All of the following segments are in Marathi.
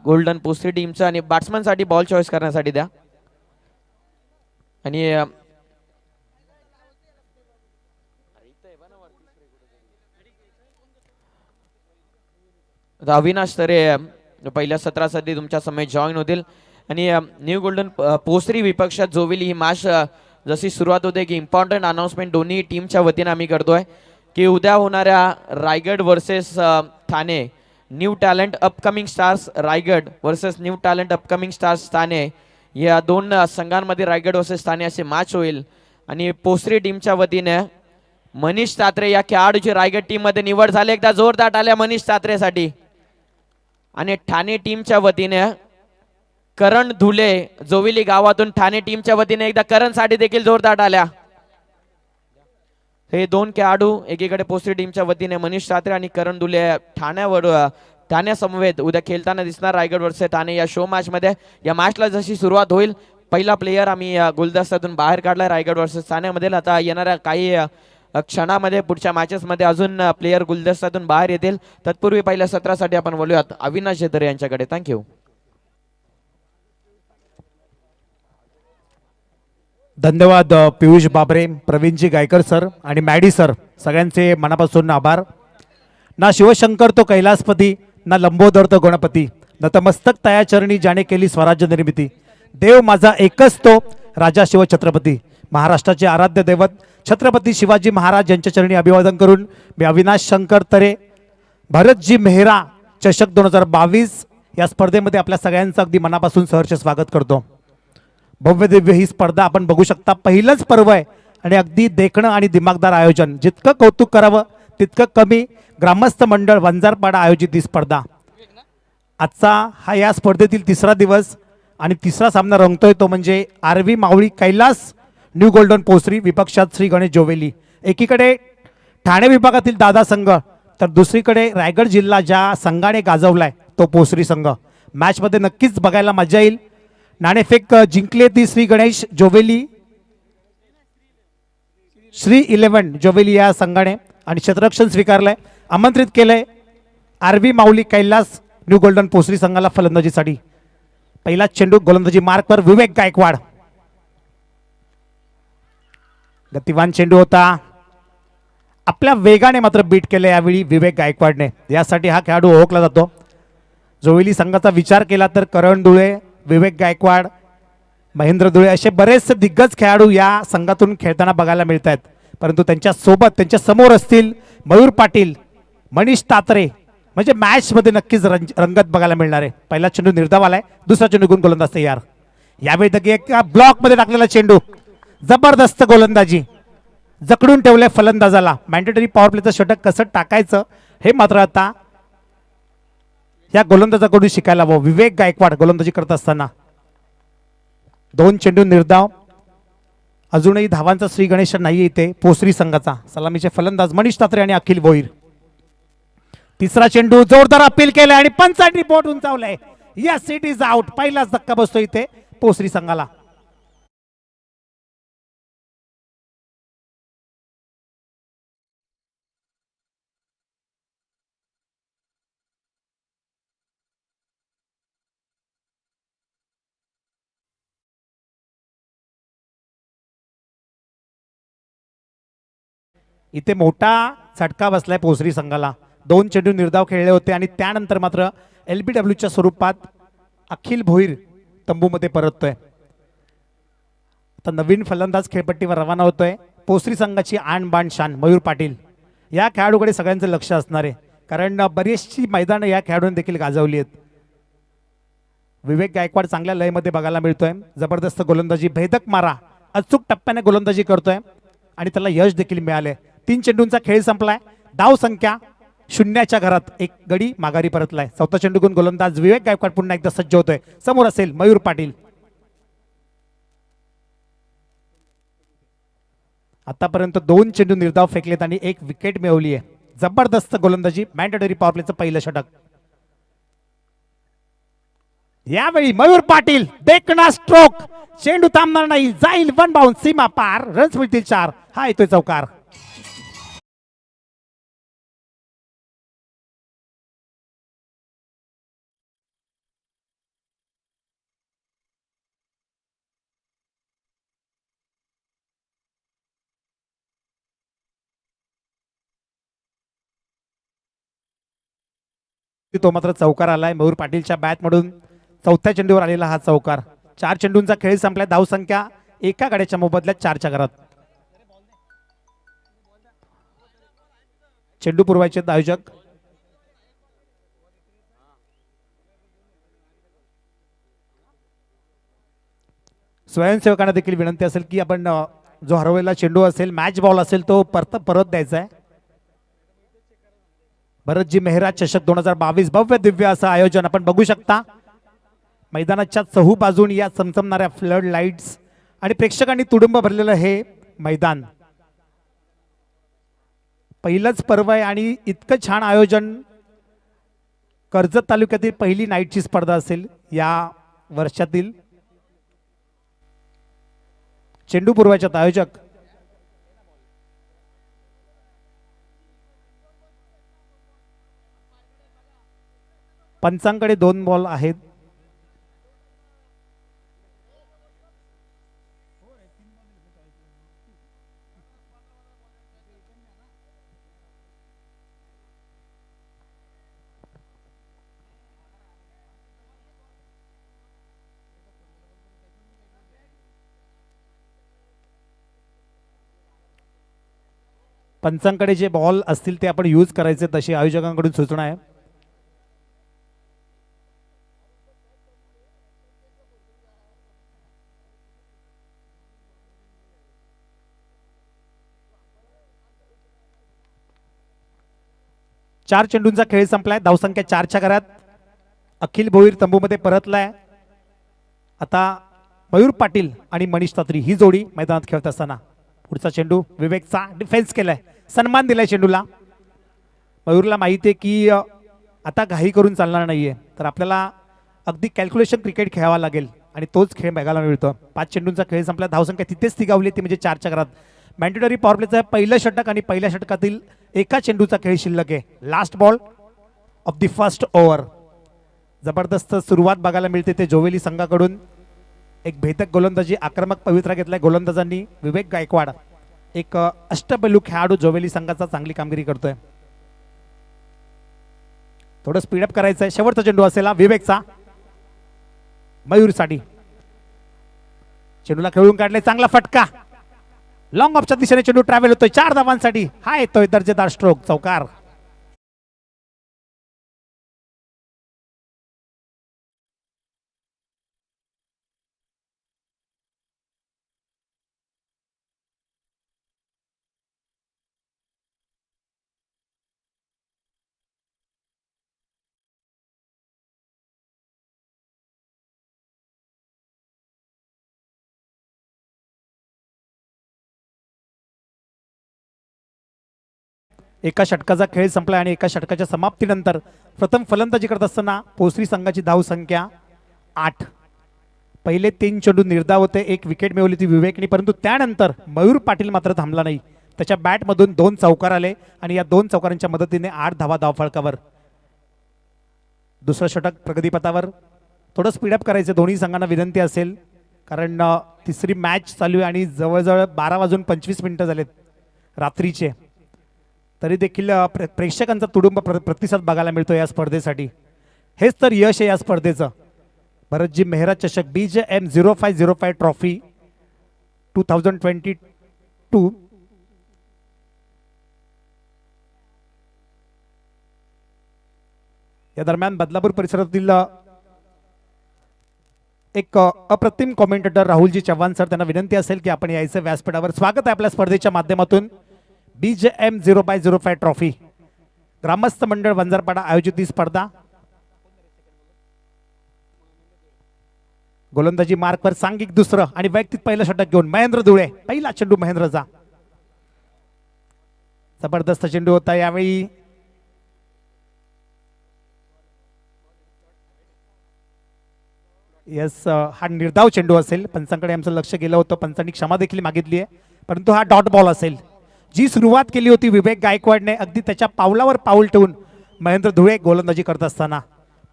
गोल्डन पोस्त्री टीमचं. आणि बॅट्समनसाठी बॉल चॉईस करण्यासाठी द्या. आणि अविनाश तरे पहिल्या सत्रासाठी तुमच्या समेत जॉईन होतील. आणि न्यू गोल्डन पोस्त्री विपक्षात जोविली ही मॅच जशी सुरुवात होते की इम्पॉर्टंट अनाउन्समेंट दोन्ही टीमच्या वतीने आम्ही करतोय की उद्या होणाऱ्या Raigad versus Thane new talent upcoming stars Raigad versus new talent upcoming stars Thane या दोन संघांमध्ये रायगड वर्सेस ठाणे असे मॅच होईल. आणि पोस्त्री टीमच्या वतीने मनीष तात्रे या खेळाडूची रायगड टीम मध्ये निवड झाली. एकदा जोरदार टाळ्या मनीष तात्रेसाठी. आणि ठाणे टीमच्या वतीने करण धुले जोविली गावातून ठाणे टीमच्या वतीने एकदा करणसाठी देखील जोरदार टाळ्या. हे दोन खेळाडू एकीकडे पोस्त्री टीमच्या वतीने मनीष तात्रे आणि करण धुले ठाण्यासमवेत उद्या खेळताना दिसणार रायगड वर्सेस ठाणे या शो मॅच मध्ये. या मॅचला जशी सुरुवात होईल पहिला प्लेयर आम्ही गुलदस्त्यातून बाहेर काढलाय रायगड वर्सेस ठाण्यामध्ये. आता येणाऱ्या काही क्षणामध्ये पुढच्या मॅचेस मध्ये अजून प्लेयर गुलदस्त्यातून बाहेर येतील. तत्पूर्वी पहिल्या सत्रासाठी आपण बोलूयात अविनाश जेतरे यांच्याकडे. थँक्यू. धन्यवाद पियुष बाबरे, प्रवीणजी गायकर सर आणि मॅडी सर, सगळ्यांचे मनापासून आभार. ना शिवशंकर तो कैलासपती, ना लंबोदर तो गणपती, नतमस्तक तया चरणी ज्याने केली स्वराज्य निर्मिती. देव माझा एकच तो राजा शिव छत्रपती. महाराष्ट्राचे आराध्य दैवत छत्रपती शिवाजी महाराज यांच्या चरणी अभिवादन करून मी अविनाश शंकर तरे भरतजी मेहरा चषक 2022 या स्पर्धेमध्ये आपल्या सगळ्यांचं अगदी मनापासून सहर्ष स्वागत करतो. भव्य दिव्य ही स्पर्धा आपण बघू शकता. पहिलंच पर्व आहे आणि अगदी देखणं आणि दिमागदार आयोजन. जितकं कौतुक करावं तितकं कमी. ग्रामस्थ मंडळ वंजारपाडा आयोजित ही स्पर्धा. आजचा हा या स्पर्धेतील तिसरा दिवस आणि तिसरा सामना रंगतोय तो म्हणजे RV Mauli Kailas new golden पोस्त्री विपक्षात श्री गणेश जोवेली. एकीकडे ठाणे विभागातील दादा संघ तर दुसरीकडे रायगड जिल्हा ज्या संघाने गाजवलाय तो पोस्त्री संघ. मॅचमध्ये नक्कीच बघायला मजा येईल. नाणेफेक जिंकले ती श्री गणेश जोवेली श्री 11 जोवेली या संघाने आणि क्षेत्ररक्षण स्वीकारलंय. आमंत्रित केलंय RV Mauli Kailas new golden पोस्त्री संघाला फलंदाजीसाठी. पहिला चेंडू गोलंदाजी मार्कवर विवेक गायकवाड. गतिवान चेंडू होता. आपल्या वेगाने मात्र बीट केले यावेळी विवेक गायकवाडने. यासाठी हा खेळाडू ओळखला जातो. जोवेली संघाचा विचार केला तर करण धुळे, विवेक गायकवाड, महेंद्र धुळे असे बरेचसे दिग्गज खेळाडू या संघातून खेळताना बघायला मिळत आहेत. परंतु त्यांच्या सोबत त्यांच्या समोर असतील मयूर पाटील, मनीष तात्रे. म्हणजे मॅच मध्ये नक्कीच रंगत बघायला मिळणार आहे. पहिला चेंडू निर्धाव आलाय. दुसरा चेंडू गुण गोलंदाज तयार. यावेळी तरी एका ब्लॉक मध्ये टाकलेला चेंडू. जबरदस्त गोलंदाजी. जकडून ठेवले फलंदाजाला. मॅन्डेटरी पॉवर प्लेचं षटक कसं टाकायचं हे मात्र आता या गोलंदाजाकडून शिकायला हवं. विवेक गायकवाड गोलंदाजी करत असताना 2 चेंडू निर्धाव. अजूनही धावांचा श्री गणेश नाही इथे पोस्त्री संघाचा. सलामीचे फलंदाज मनीष तात्रे आणि अखिल भोईर. तिसरा चेंडू जोरदार अपील केलाय आणि पंचांनी बोट उंचावलंय. या इट इज आउट. पहिलाच धक्का बसतो इथे पोस्त्री संघाला. इथे मोठा झटका बसलाय पोस्त्री संघाला. 2 चेंडू निर्धाव खेळले होते आणि त्यानंतर मात्र LBWच्या स्वरूपात अखिल भोईर तंबूमध्ये परततोय. आता नवीन फलंदाज खेळपट्टीवर रवाना होतोय. पोस्त्री संघाची आण बाण शान मयूर पाटील. या खेळाडूकडे सगळ्यांचं लक्ष असणार आहे कारण बरीचशी मैदानं या खेळाडूंनी देखील गाजवली आहेत. विवेक गायकवाड चांगल्या लयमध्ये बघायला मिळतोय. जबरदस्त गोलंदाजी, भेदक मारा, अचूक टप्प्याने गोलंदाजी करतोय आणि त्याला यश देखील मिळाले. 3 चेंडूंचा खेळ संपलाय. धाव संख्या 0च्या घरात. एक गडी माघारी परतलाय. चौथा चेंडू गुण गोलंदाज विवेक गायकवाड पुन्हा एकदा सज्ज होतोय. समोर असेल मयूर पाटील. आतापर्यंत 2 चेंडू निर्धाव फेकलेत आणि 1 विकेट मिळवली आहे. जबरदस्त गोलंदाजी. मॅन्डेटरी पॉवर प्लेचं पहिलं षटक. यावेळी मयूर पाटील देखणा स्ट्रोक. चेंडू थांबणार नाही. जाईल 1 बाउंस. सीमा पार. रन्स मिळतील 4. हा येतोय चौकार. तो मात्र चौकार आलाय. मयूर पाटीलच्या बॅट मधून चौथ्या चेंडूवर आलेला हा चौकार. 4 चेंडूंचा खेळ संपलाय. धावसंख्या एका गाड्याच्या मोबदल्यात 4च्या घरात. चेंडू पुरवायचे आयोजक. स्वयंसेवकांना देखील विनंती असेल की आपण जो हरवलेला चेंडू असेल, मॅच बॉल असेल, तो परत द्यायचा आहे. भरतजी मेहरा चषक 2022 भव्य दिव्य असं आयोजन आपण बघू शकता. मैदानाच्या चहू बाजून या चमचमणाऱ्या फ्लड लाईट्स आणि प्रेक्षकांनी तुडुंब भरलेलं हे मैदान. पहिलंच पर्व आहे आणि इतकं छान आयोजन. कर्जत तालुक्यातील पहिली नाईटची स्पर्धा असेल या वर्षातील. चेंडू पुरवायच्यात आयोजक. पंचांकडे 2 बॉल आहेत. पंचांकडे जे बॉल असतील ते आपण यूज करायचे तशी आयोजकांकडून सूचना आहे. चार चेंडूंचा खेळ संपलाय. धावसंख्या 4च्या घरात. अखिल भोईर तंबूमध्ये परतलाय. आता मयूर पाटील आणि मनीष तात्री ही जोडी मैदानात खेळत असताना पुढचा चेंडू विवेकचा डिफेन्स केलाय. सन्मान दिलाय चेंडूला. मयूरला माहिती आहे की आता घाई करून चालणार नाहीये, तर आपल्याला अगदी कॅल्क्युलेशन क्रिकेट खेळावा लागेल आणि तोच खेळ बघायला मिळतो. 5 चेंडूंचा खेळ संपला. धावसंख्या तिथेच तिगावली, ती म्हणजे 4च्या घरात. मॅन्डेटरी पॉवर प्लेचं पहिलं षटक आणि पहिल्या षटकातील एका चेंडूचा खेळ शिल्लक आहे. Last ball of the first over. जबरदस्त सुरुवात बघायला मिळते ते जोवेली संघाकडून. एक भेदक गोलंदाजी, आक्रमक पवित्रा घेतलाय गोलंदाजांनी. विवेक गायकवाड एक अष्टपैलू खेळाडू जोवेली संघाचा चांगली कामगिरी करतोय. थोडं स्पीडअप करायचंय. शेवटचा चेंडू असेल विवेकचा मयूरसाठी. चेंडूला खेळून काढले. चांगला फटका. लॉंग ऑफच्या दिशेने चेंडू ट्रॅव्हल होतोय. 4 धावांसाठी हा येतोय दर्जेदार स्ट्रोक, चौकार. एका षटकाचा खेळ संपला आणि एका षटकाच्या समाप्तीनंतर प्रथम फलंदाजी करत असताना पोसरी संघाची धाव संख्या 8. पहिले 3 चेंडू निर्धाव होते. 1 विकेट मिळवली ती विवेकनी, परंतु त्यानंतर मयूर पाटील मात्र थांबला नाही. त्याच्या बॅटमधून 2 चौकार आले आणि या 2 चौकारांच्या मदतीने 8 धावा धावफलकावर. दुसरं षटक प्रगतीपथावर. थोडं स्पीडअप करायचं दोन्ही संघांना विनंती असेल, कारण तिसरी मॅच चालू आहे आणि जवळजवळ 12:25 झालेत रात्रीचे. तरी देखील प्रेक्षकांचा तुडुंब प्रतिसाद बघायला मिळतो या स्पर्धेसाठी. हेच तर यश आहे या स्पर्धेचं. भरतजी मेहरा चषक BJM 0505 ट्रॉफी 2022. या दरम्यान बदलापूर परिसरातील एक अप्रतिम कॉमेंटेटर राहुलजी चव्हाण सर, त्यांना विनंती असेल की आपण यायचं व्यासपीठावर. स्वागत आहे आपल्या स्पर्धेच्या माध्यमातून. BJM 0505 ट्रॉफी ग्रामस्थ मंडळ वंजारपाडा आयोजित ही स्पर्धा. गोलंदाजी मार्कवर सांघिक दुसरं आणि वैयक्तिक पहिलं षटक घेऊन महेंद्र धुळे. पहिला चेंडू महेंद्रचा. जबरदस्त चेंडू होता यावेळी. यस, हा निर्धाव चेंडू असेल. पंचांकडे आमचं लक्ष गेलं होतं. पंचांनी क्षमा देखील मागितली आहे, परंतु हा डॉट बॉल असेल. जी सुरुवात केली होती विवेक गायकवाडने, अगदी त्याच्या पावलावर पाऊल ठेवून महेंद्र धुळे गोलंदाजी करत असताना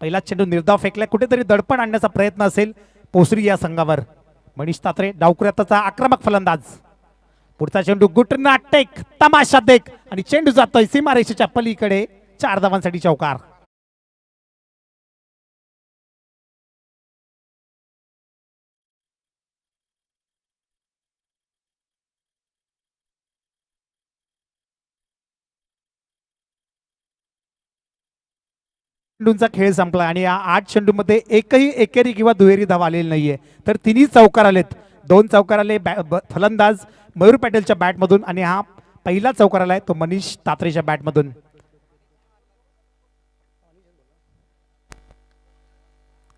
पहिला चेंडू निर्धाव फेकलाय. कुठेतरी दडपण आणण्याचा प्रयत्न असेल पोसरी या संघावर. मनीष तात्रे डावकुऱ्याचा आक्रमक फलंदाज. पुढचा चेंडू गुटना टेक, तमाशा देख आणि चेंडू जातोय सीमारेषेच्या पलीकडे. 4 धावांसाठी चौकार. चेंडूंचा खेळ संपला आणि या 8 चेंडूमध्ये एकही एकेरी किंवा दुहेरी धाव आलेली नाहीये, तर तिन्ही चौकार आलेत. 2 चौकार आले फलंदाज मयूर पटेलच्या बॅटमधून आणि हा पहिला चौकार आलाय तो मनीष तात्रेच्या बॅटमधून.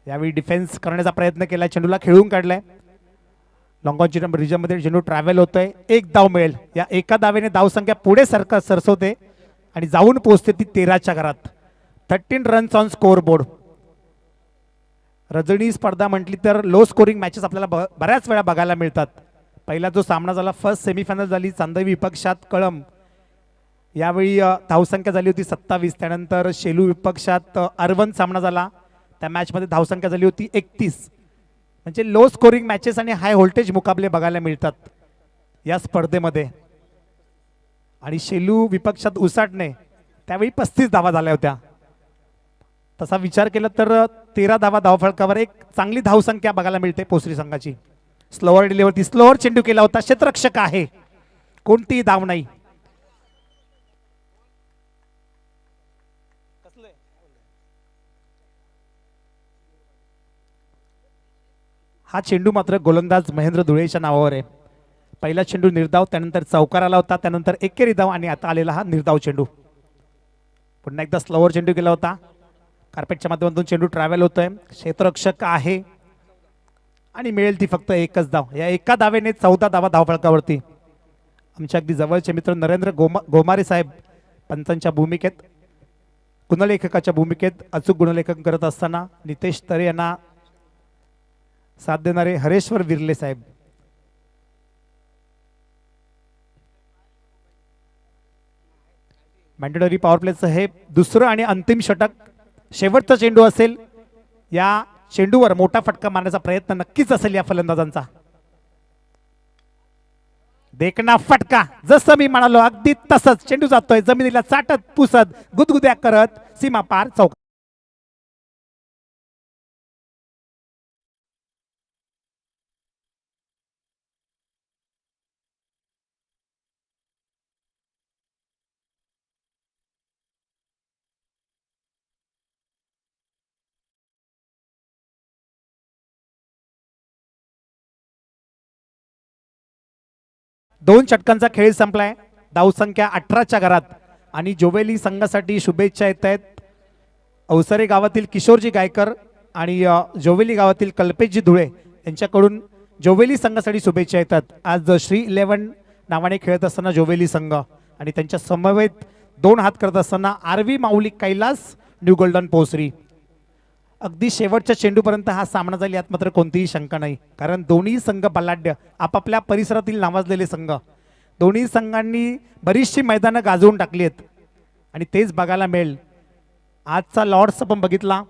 यावेळी डिफेन्स करण्याचा प्रयत्न केला, चेंडूला खेळून काढलाय. लॉंगॉनची रिजनमध्ये चेंडू ट्रॅव्हल होतोय, एक धाव मिळेल. या एका धावेने धावसंख्या पुढे सरसवते आणि जाऊन पोहोचते ती 13च्या घरात. 13 runs on score board. Rajani स्पर्धा म्हटली तर लो स्कोरिंग मॅचेस आपल्याला बऱ्याच वेळा बघायला मिळतात. पहिला जो सामना झाला फर्स्ट सेमीफायनल झाली चांदवी विपक्षात कळंब, यावेळी धावसंख्या झाली होती 27. त्यानंतर शेलू विपक्षात अरवन सामना झाला, त्या मॅचमध्ये धावसंख्या झाली होती 31. म्हणजे लो स्कोरिंग मॅचेस आणि हाय व्होल्टेज मुकाबले बघायला मिळतात या स्पर्धेमध्ये. आणि शेलू विपक्षात उसाटणे त्यावेळी 35 धावा झाल्या होत्या. तसा विचार केला तर 13 धावा धावफलकावर एक चांगली धावसंख्या बघायला मिळते पोसरी संघाची. स्लोअर डिलिव्हरी, स्लोअर चेंडू केला होता, क्षेत्ररक्षक आहे, कोणतीही धाव नाही. हा चेंडू मात्र गोलंदाज महेंद्र धुळेच्या नावावर आहे. पहिला चेंडू निर्धाव, त्यानंतर चौकार आला होता, त्यानंतर एकेरी धाव आणि आता आलेला हा निर्धाव चेंडू. पुन्हा एकदा स्लोअर चेंडू केला होता, कार्पेटच्या माध्यमातून चेंडू ट्रॅव्हल होतोय, क्षेत्ररक्षक आहे आणि मिळेल ती फक्त एकच धाव. या एका धावेने 14 धावा धावफलकावरती. आमच्या अगदी जवळचे मित्र नरेंद्र गोमारे साहेब पंचांच्या भूमिकेत, गुणलेखकाच्या भूमिकेत अचूक गुणलेखन करत असताना नितेश तरे यांना साथ देणारे हरेश्वर विर्ले साहेब. मॅन्डेटरी पॉवर प्लेचं हे दुसरं आणि अंतिम षटक, शेवटचा चेंडू असेल. या चेंडूवर मोठा फटका मारण्याचा प्रयत्न नक्कीच असेल या फलंदाजांचा. देखना फटका, जसं मी म्हणालो अगदी तसंच चेंडू जातोय जमिनीला चाटत पुसत गुदगुद्या करत सीमा पार चौक. दोन षटकांचा खेळ संपलाय, धावसंख्या 18च्या घरात आणि जोवेली संघासाठी शुभेच्छा येत आहेत. अवसरे गावातील किशोरजी गायकर आणि जोवेली गावातील कल्पेशजी धुळे यांच्याकडून जोवेली संघासाठी शुभेच्छा येतात. आज श्री 11 नावाने खेळत असताना जोवेली संघ आणि त्यांच्या समवेत 2 हात करत असताना RV Mauli Kailas new golden Posari. अगदी शेवटच्या चेंडूपर्यंत हा सामना झाला यात मात्र कोणतीही शंका नाही, कारण दोन्ही संघ बलाढ्य, आपापल्या परिसरातील नावाजलेले संघ. दोन्ही संघांनी बरीचशी मैदानं गाजवून टाकली आहेत आणि तेच बघायला मिळेल. आजचा लॉर्ड्स आपण बघितला,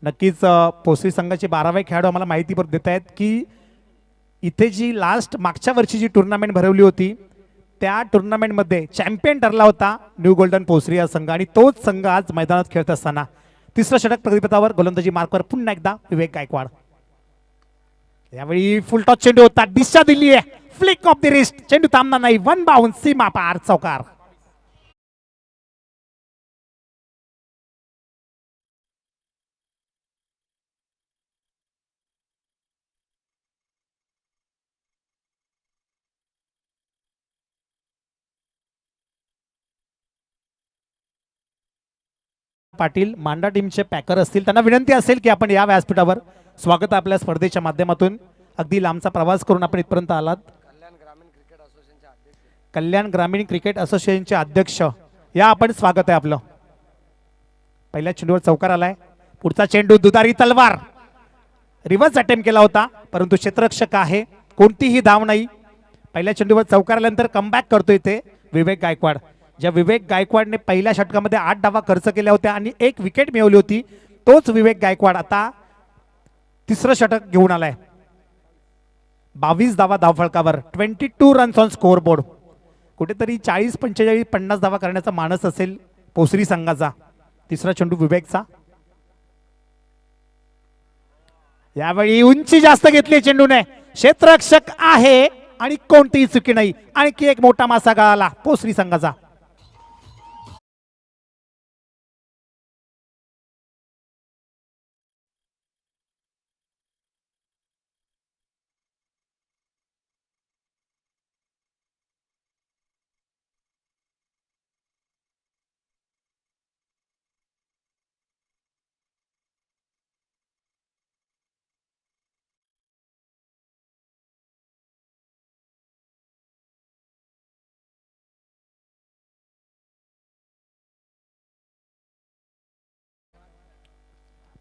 नक्कीच पोसरी संघाचे 12वे खेळाडू आम्हाला माहिती देत आहेत की इथे जी मागच्या वर्षी जी टुर्नामेंट भरवली होती त्या टुर्नामेंटमध्ये चॅम्पियन ठरला होता न्यू गोल्डन पोसरी हा संघ आणि तोच संघ आज मैदानात खेळत असताना. तिसरं षटक प्रतिपथावर, गोलंदाजी मार्कवर पुन्हा एकदा विवेक गायकवाड. यावेळी फुल टॉस चेंडू होता, दिशा दिली आहे, फ्लिक ऑफ द रिस्ट, चेंडू थांबणार नाही, 1 बाउन्स, सीमा पार चौकार. पाटील मांडा टीमचे पॅकर असतील, त्यांना विनंती असेल की आपण या व्यासपीठावर, स्वागत आपल्या स्पर्धेच्या माध्यमातून, अगदी लांबचा प्रवास करून आपण इथपर्यंत आलात. कल्याण ग्रामीण क्रिकेट असोसिएशनचे अध्यक्ष, या आपण स्वागत आहे आपलं. पहिल्या चेंडूवर चौकार आलाय, पुढचा चेंडू दुधारी तलवार, रिव्हर्स अटेम्प्ट केला होता परंतु क्षेत्ररक्षक आहे, कोणतीही धाव नाही. पहिल्या चेंडूवर चौकार आल्यानंतर कमबॅक करतोय ते विवेक गायकवाड. ज्या विवेक गायकवाडने पहिल्या षटकामध्ये 8 धावा खर्च केल्या होत्या आणि 1 विकेट मिळवली होती, तोच विवेक गायकवाड आता तिसरं षटक घेऊन आलाय. 22 धावा धावफलकावर, 22 रन्स ऑन स्कोर बोर्ड. कुठेतरी 40, 45, 50 धावा करण्याचा मानस असेल पोसरी संघाचा. तिसरा चेंडू विवेकचा, यावेळी उंची जास्त घेतली चेंडूने, क्षेत्ररक्षक आहे आणि कोणतीही चुकी नाही. आणखी एक मोठा मासा गळाला पोसरी संघाचा.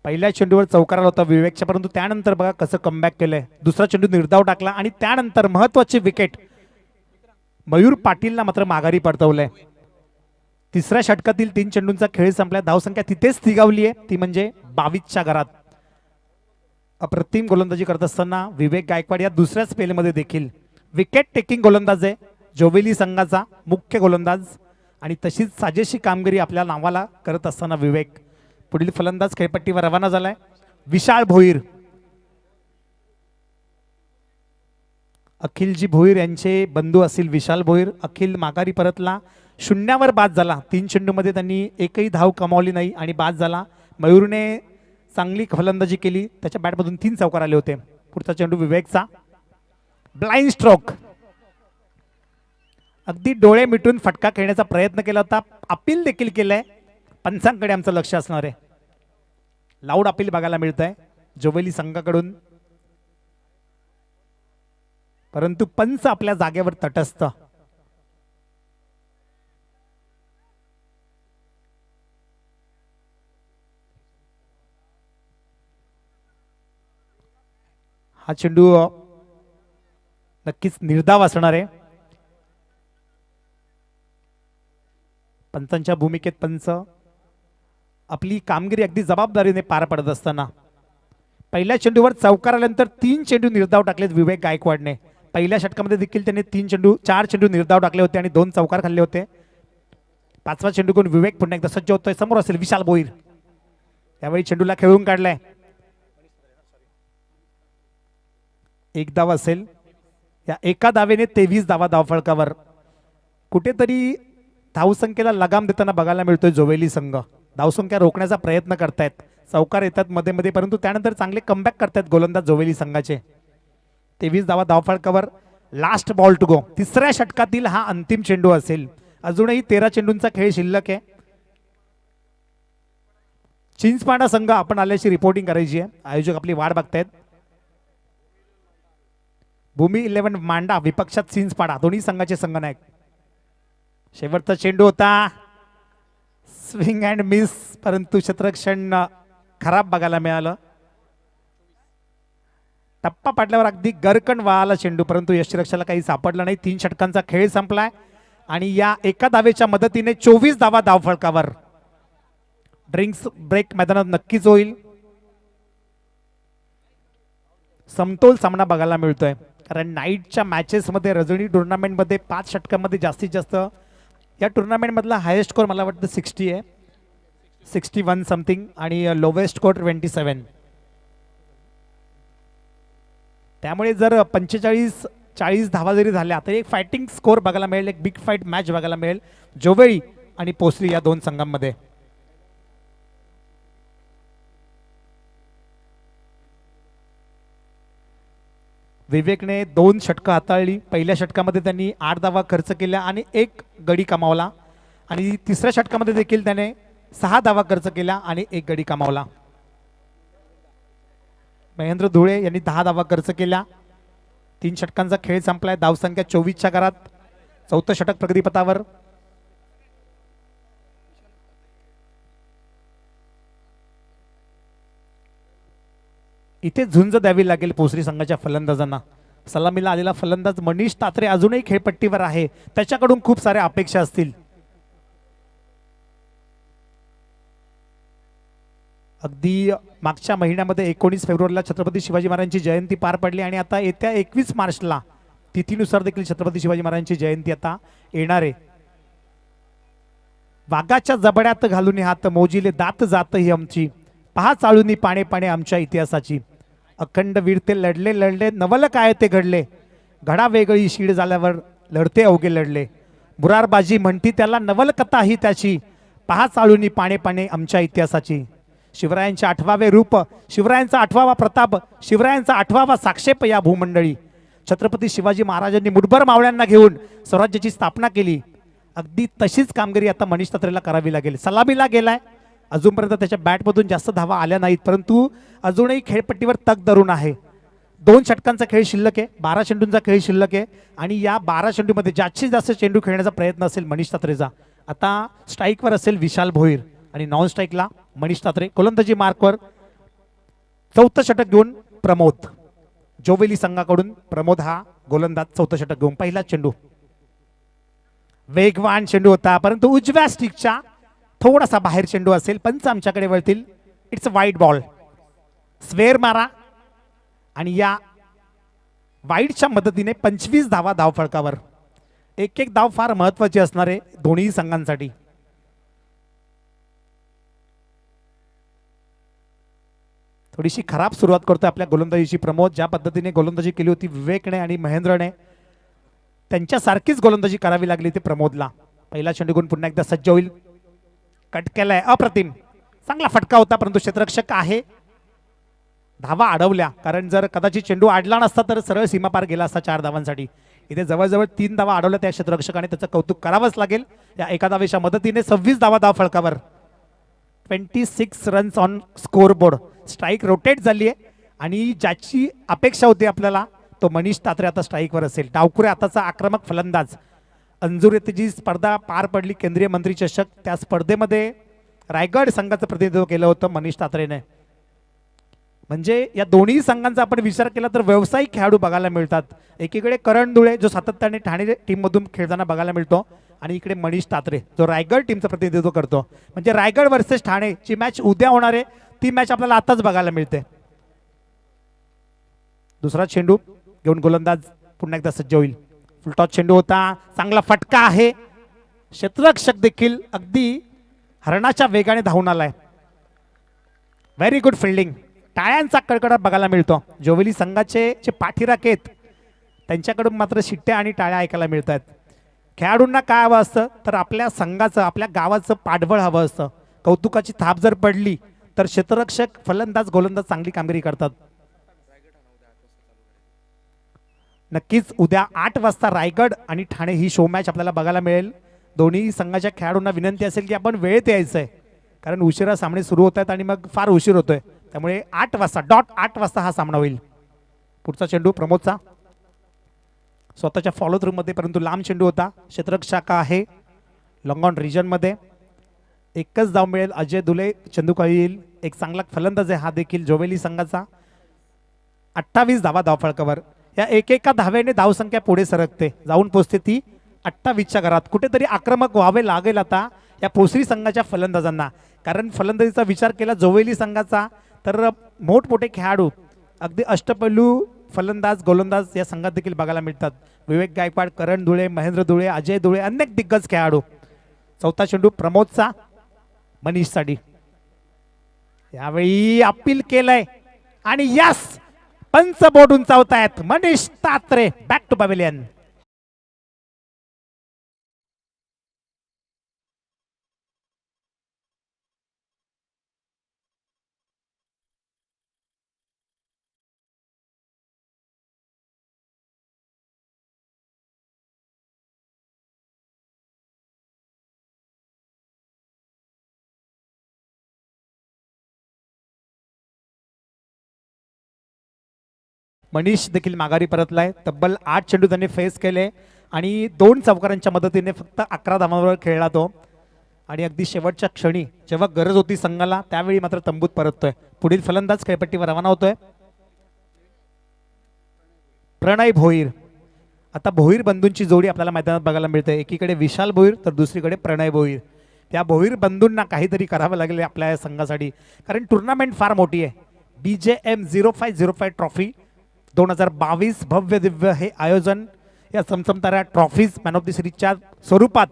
पहिल्या चेंडूवर चौकार आला होता विवेकच्या, परंतु त्यानंतर बघा कसं कमबॅक केलंय. दुसरा चेंडू निर्धाव टाकला आणि त्यानंतर महत्वाची विकेट मयूर पाटीलला मात्र माघारी परतवलंय. तिसऱ्या षटकातील 3 चेंडूंचा खेळ संपला. धावसंख्या तिथेच स्थिगावली आहे, ती म्हणजे 22च्या घरात. अप्रतिम गोलंदाजी करत असताना विवेक गायकवाड या दुसऱ्या स्पेलमध्ये देखील विकेट टेकिंग गोलंदाज आहे. जोवेली संघाचा मुख्य गोलंदाज आणि तशीच साजेशी कामगिरी आपल्या नावाला करत असताना विवेक पुढील फलंदाज खेळपट्टीवर रवाना झालाय. विशाल भोईर, अखिलजी भोईर यांचे बंधू असतील विशाल भोईर. अखिल माघारी परतला, शून्यावर बाद झाला. 3 चेंडूमध्ये त्यांनी एकही धाव कमावली नाही आणि बाद झाला. मयूरने चांगली फलंदाजी केली, त्याच्या बॅटमधून 3 चौकार आले होते. पुढचा चेंडू विवेकचा, ब्लाइंड स्ट्रोक. अगदी डोळे मिटून फटका खेळण्याचा प्रयत्न केला होता, अपील देखील केलंय. पंचांकडे आमचं लक्ष असणार आहे. लाऊड अपील बघायला मिळत आहे जोवेली संघाकडून, परंतु पंच आपल्या जागेवर तटस्थ. हा चेंडू नक्कीच निर्धाव असणार आहे. पंचांच्या भूमिकेत पंच आपली कामगिरी अगदी जबाबदारीने पार पडत असताना पहिल्या चेंडूवर चौकार आल्यानंतर 3 चेंडू निर्धाव टाकलेत विवेक गायकवाडने. पहिल्या षटकामध्ये देखील त्यांनी 4 चेंडू निर्धाव टाकले होते आणि 2 चौकार खाल्ले होते. 5वा चेंडू कोण विवेक पुन्हा एकदा सज्ज होतोय. समोर असेल विशाल भोईर, यावेळी चेंडूला खेळून काढलाय. 1 धाव असेल. या एका धावेने 23 धावा धावफलकावर. कुठेतरी धावसंख्येला लगाम देताना बघायला मिळतोय जोवेली संघ. धावसंख्या रोखण्याचा प्रयत्न करतायत, चौकार येतात मध्ये मध्ये, परंतु त्यानंतर चांगले कमबॅक करतायत गोलंदाज जोवेली संघाचे. 23 धावा धावफलकावर. Last ball to go. तिसऱ्या षटकातील हा अंतिम चेंडू असेल. अजूनही 13 चेंडूंचा खेळ शिल्लक आहे. चिंचपाडा संघ आपण आल्याची रिपोर्टिंग करायची आहे. आयोजक आपली वाट बघतायत. भूमी 11 मांडा, विपक्षात चिंचपाडा, दोन्ही संघाचे संघनायक. शेवटचा चेंडू होता, स्विंग अँड मिस, परंतु क्षेत्ररक्षण खराब बघायला मिळालं. टप्पा पाडल्यावर अगदी गरकन वाळाला चेंडू, परंतु यष्टीरक्षकाला काही सापडलं नाही. 3 षटकांचा खेळ संपलाय आणि या एका धावेच्या मदतीने 24 धावा धावफलकावर. ड्रिंक्स ब्रेक मैदानात नक्कीच होईल. समतोल सामना बघायला मिळतोय, कारण नाईटच्या मॅचेसमध्ये रजनी टुर्नामेंटमध्ये 5 षटकांमध्ये जास्तीत जास्त या टुर्नामेंटमधला हायेस्ट स्कोर मला वाटतं 60 आहे, 61 समथिंग, आणि लोवेस्ट स्कोर 27. त्यामुळे जर 45-40 धावा जरी झाल्या तर एक फायटिंग स्कोर बघायला मिळेल, एक बिग फाईट मॅच बघायला मिळेल जोवेळी आणि पोसरी या 2 संघांमध्ये. विवेकने 2 षटकं हाताळली. पहिल्या षटकामध्ये त्यांनी 8 धावा खर्च केल्या आणि 1 गडी कमावला, आणि तिसऱ्या षटकामध्ये देखील त्याने 6 धावा खर्च केल्या आणि 1 गडी कमावला. महेंद्र धुळे यांनी 10 धावा खर्च केल्या. 3 षटकांचा खेळ संपलाय. धावसंख्या 24च्या घरात. 4थं षटक प्रगतीपथावर. इथे झुंज द्यावी लागेल पोसरी संघाच्या फलंदाजांना. सलामीला आलेला फलंदाज मनीष तात्रे अजूनही खेळपट्टीवर आहे, त्याच्याकडून खूप साऱ्या अपेक्षा असतील. अगदी मागच्या महिन्यामध्ये 19 फेब्रुवारीला छत्रपती शिवाजी महाराजांची जयंती पार पडली आणि आता येत्या 21 मार्चला तिथीनुसार देखील छत्रपती शिवाजी महाराजांची जयंती आता येणार आहे. वाघाच्या जबड्यात घालून हात मोजिले दात जात ही आमची, पहा चाळूनी पाणे पाणे आमच्या इतिहासाची. अखंड वीर ते लढले लढले नवल काय ते घडले, घडा वेगळी शीड झाल्यावर लढते अवघे लढले, बुरारबाजी म्हणती त्याला नवल कथा ही त्याची, पहा चाळूनी पाणे पाणे आमच्या इतिहासाची. शिवरायांचे 8वे रूप, शिवरायांचा 8वा प्रताप, शिवरायांचा 8वा साक्षेप या भूमंडळी. छत्रपती शिवाजी महाराजांनी मुठभर मावळ्यांना घेऊन स्वराज्याची स्थापना केली. अगदी तशीच कामगिरी आता मनीष तात्रेला करावी लागेल. सलामीला गेलाय, अजूनपर्यंत त्याच्या बॅटमधून जास्त धावा आल्या नाहीत, परंतु अजूनही खेळपट्टीवर तग धरून आहे. 2 षटकांचा खेळ शिल्लक आहे, 12 चेंडूंचा खेळ शिल्लक आहे आणि या 12 चेंडूमध्ये जास्तीत जास्त चेंडू खेळण्याचा प्रयत्न असेल मनीष तात्रेचा. आता स्ट्राईकवर असेल विशाल भोईर आणि नॉन स्ट्राईकला मनीष तात्रे. गोलंदाजी मार्कवर 4थं षटक घेऊन प्रमोद, जोवेली संघाकडून प्रमोद हा गोलंदाज 4थं षटक घेऊन. पहिला चेंडू वेगवान चेंडू होता, परंतु उजव्या स्टिकच्या थोडासा बाहेर चेंडू असेल. पंच आमच्याकडे वळतील. It's a wide ball. Square मारा आणि या वाईडच्या मदतीने 25 धावा धावफलकावर. एक एक धाव फार महत्वाची असणार आहे दोन्ही संघांसाठी. थोडीशी खराब सुरुवात करतोय आपल्या गोलंदाजीची प्रमोद. ज्या पद्धतीने गोलंदाजी केली होती विवेकने आणि महेंद्रने, त्यांच्यासारखीच गोलंदाजी करावी लागली ती प्रमोदला. पहिला चेंडू घेऊन पुन्हा एकदा सज्ज होईल. कट केलाय, अप्रतिम, चांगला फटका होता, परंतु क्षेत्ररक्षक आहे. धावा अडवल्या, कारण जर कदाचित चेंडू अडला नसता तर सरळ सीमापार गेला असता 4 धावांसाठी. इथे जवळजवळ 3 धावा अडवल्या त्या क्षेत्ररक्षकाने, त्याचं कौतुक करावंच लागेल. या एका धावेच्या मदतीने 26 धावा धाव फळकावर. 26 runs on score board. Strike rotate झाली आहे आणि ज्याची अपेक्षा होती आपल्याला तो मनीष तात्रे आता स्ट्राईकवर असेल. डावकुरे आताचा आक्रमक फलंदाज. अंजूर येथे जी स्पर्धा पार पडली केंद्रीय मंत्री चषक, त्या स्पर्धेमध्ये रायगड संघाचं प्रतिनिधित्व केलं होतं मनीष तात्रेने. म्हणजे या दोन्ही संघांचा आपण विचार केला तर व्यावसायिक खेळाडू बघायला मिळतात. एकीकडे करण धुळे जो सातत्याने ठाणे टीममधून खेळताना बघायला मिळतो आणि इकडे मनीष तात्रे जो रायगड टीमचं प्रतिनिधित्व करतो. म्हणजे रायगड वर्सेस ठाणे ची मॅच उद्या होणार आहे, ती मॅच आपल्याला आताच बघायला मिळते. दुसरा चेंडू घेऊन गोलंदाज पुन्हा एकदा सज्ज होईल. फुलटॉस चेंडू होता, चांगला फटका आहे. क्षेत्ररक्षक देखील अगदी हरणाच्या वेगाने धावून आलाय. Very good fielding. टाळ्यांचा कडकडाट बघायला मिळतो. जोवेली संघाचे जे पाठीराखे आहेत त्यांच्याकडून मात्र शिट्ट्या आणि टाळ्या ऐकायला मिळत आहेत. खेळाडूंना काय हवं असतं तर आपल्या संघाचं, आपल्या गावाचं पाठबळ हवं असतं. कौतुकाची थाप जर पडली तर क्षेत्ररक्षक, फलंदाज, गोलंदाज चांगली कामगिरी करतात. नक्कीच उद्या 8 वाजता रायगड आणि ठाणे ही शो मॅच आपल्याला बघायला मिळेल. दोन्ही संघाच्या खेळाडूंना विनंती असेल की आपण वेळेत यायचं आहे, कारण उशिरा सामने सुरू होत आहेत आणि मग फार उशीर होतोय. त्यामुळे 8 वाजता डॉट 8 वाजता हा सामना होईल. पुढचा चेंडू प्रमोदचा स्वतःच्या फॉलो थ्रू मध्ये, परंतु लांब चेंडू होता. क्षेत्ररक्षक आहे लॉंग ऑन रिजन मध्ये. एकच धाव मिळेल. अजय दुले चंदूकाळी येईल. एक चांगला फलंदाज आहे हा देखील जोवेली संघाचा. 28 धावा धावफळकावर. या एकेका धाव्याने धावसंख्या पुढे सरकते, जाऊन पोहोचते ती 28च्या घरात. कुठेतरी आक्रमक व्हावे लागेल आता या पोसरी संघाच्या फलंदाजांना, कारण फलंदाजीचा विचार केला जोवेली संघाचा तर मोठमोठे खेळाडू, अगदी अष्टपैलू फलंदाज, गोलंदाज या संघात देखील बघायला मिळतात. विवेक गायकवाड, करण धुळे, महेंद्र धुळे, अजय धुळे, अनेक दिग्गज खेळाडू. चौथा चेंडू प्रमोदचा मनीषसाठी. यावेळी अपील केलंय आणि यस, पंच बोर्ड उंचावतायत. Manish Tatre back to pavilion. Manish देखील माघारी परतलाय. तब्बल 8 चेंडू त्यांनी फेस केले आणि 2 चौकारांच्या मदतीने फक्त 11 धावांवर खेळला तो. आणि अगदी शेवटच्या क्षणी जेव्हा गरज होती संघाला त्यावेळी मात्र तंबूत परततोय. पुढील फलंदाज खेळपट्टीवर रवाना होतोय प्रणय भोईर. आता भोईर बंधूंची जोडी आपल्याला मैदानात बघायला मिळते. एकीकडे विशाल भोईर तर दुसरीकडे प्रणय भोईर. त्या भोईर बंधूंना काहीतरी करावं लागेल आपल्या संघासाठी, कारण टुर्नामेंट फार मोठी आहे. BJM 0505 ट्रॉफी 2022 भव्य दिव्य हे आयोजन. या चमचमताऱ्या ट्रॉफीज मॅन ऑफ द सिरीजच्या स्वरूपात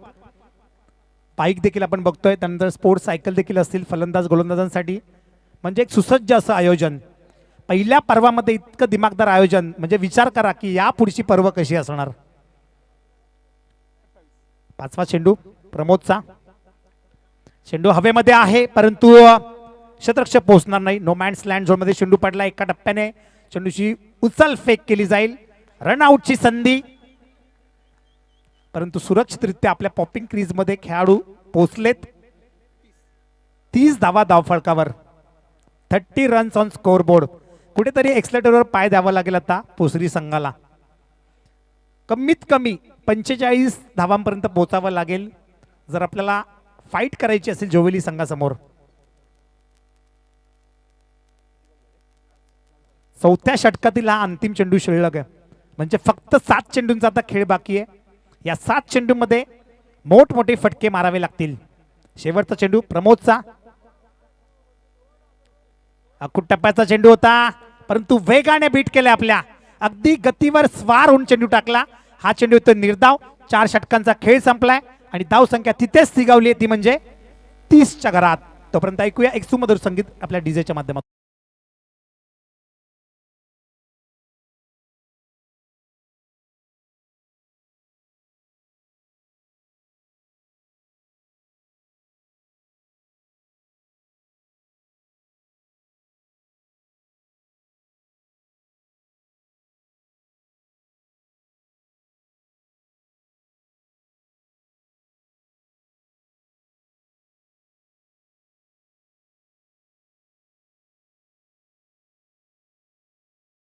बाईक देखील आपण बघतोय, त्यानंतर स्पोर्ट्स सायकल देखील असतील फलंदाज गोलंदाजांसाठी. म्हणजे एक सुसज्ज असं आयोजन. पहिल्या पर्वामध्ये इतकं दिमागदार आयोजन, म्हणजे विचार करा की या पुढची पर्व कशी असणार. पाचवा चेंडू प्रमोदचा. चेंडू हवेमध्ये आहे परंतु क्षेत्ररक्षक पोहोचणार नाही. नो मॅन्स लँड झोन मध्ये चेंडू पडला. एका टप्प्याने चेंडूची उचल फेक केली जाईल. रनआउटची संधी, परंतु सुरक्षितरित्या आपल्या पॉपिंग क्रीज मध्ये खेळाडू पोहोचलेत. 30 धावा धावफलकावर. 30 रन्स ऑन स्कोर बोर्ड. कुठेतरी एक्सलेटरवर पाय द्यावा लागेल आता पोसरी संघाला. कमीत कमी 45 धावांपर्यंत पोहोचावं लागेल जर आपल्याला फाईट करायची असेल जोवेली संघासमोर. चौथ्या षटकातील हा अंतिम चेंडू शिल्लक आहे, म्हणजे फक्त 7 चेंडूंचा आता खेळ बाकी आहे. या 7 चेंडूमध्ये मोठमोठे फटके मारावे लागतील. शेवटचा चेंडू प्रमोदचा. अकुट टप्प्याचा चेंडू होता परंतु वेगाने बीट केले. आपल्या अगदी गतीवर स्वार होऊन चेंडू टाकला. हा चेंडू येतो निर्धाव. 4 षटकांचा खेळ संपलाय आणि धाव संख्या तिथेच स्थिगावली ती म्हणजे 30च्या घरात. तोपर्यंत ऐकूया एक सुमधुर संगीत आपल्या डीजेच्या माध्यमातून.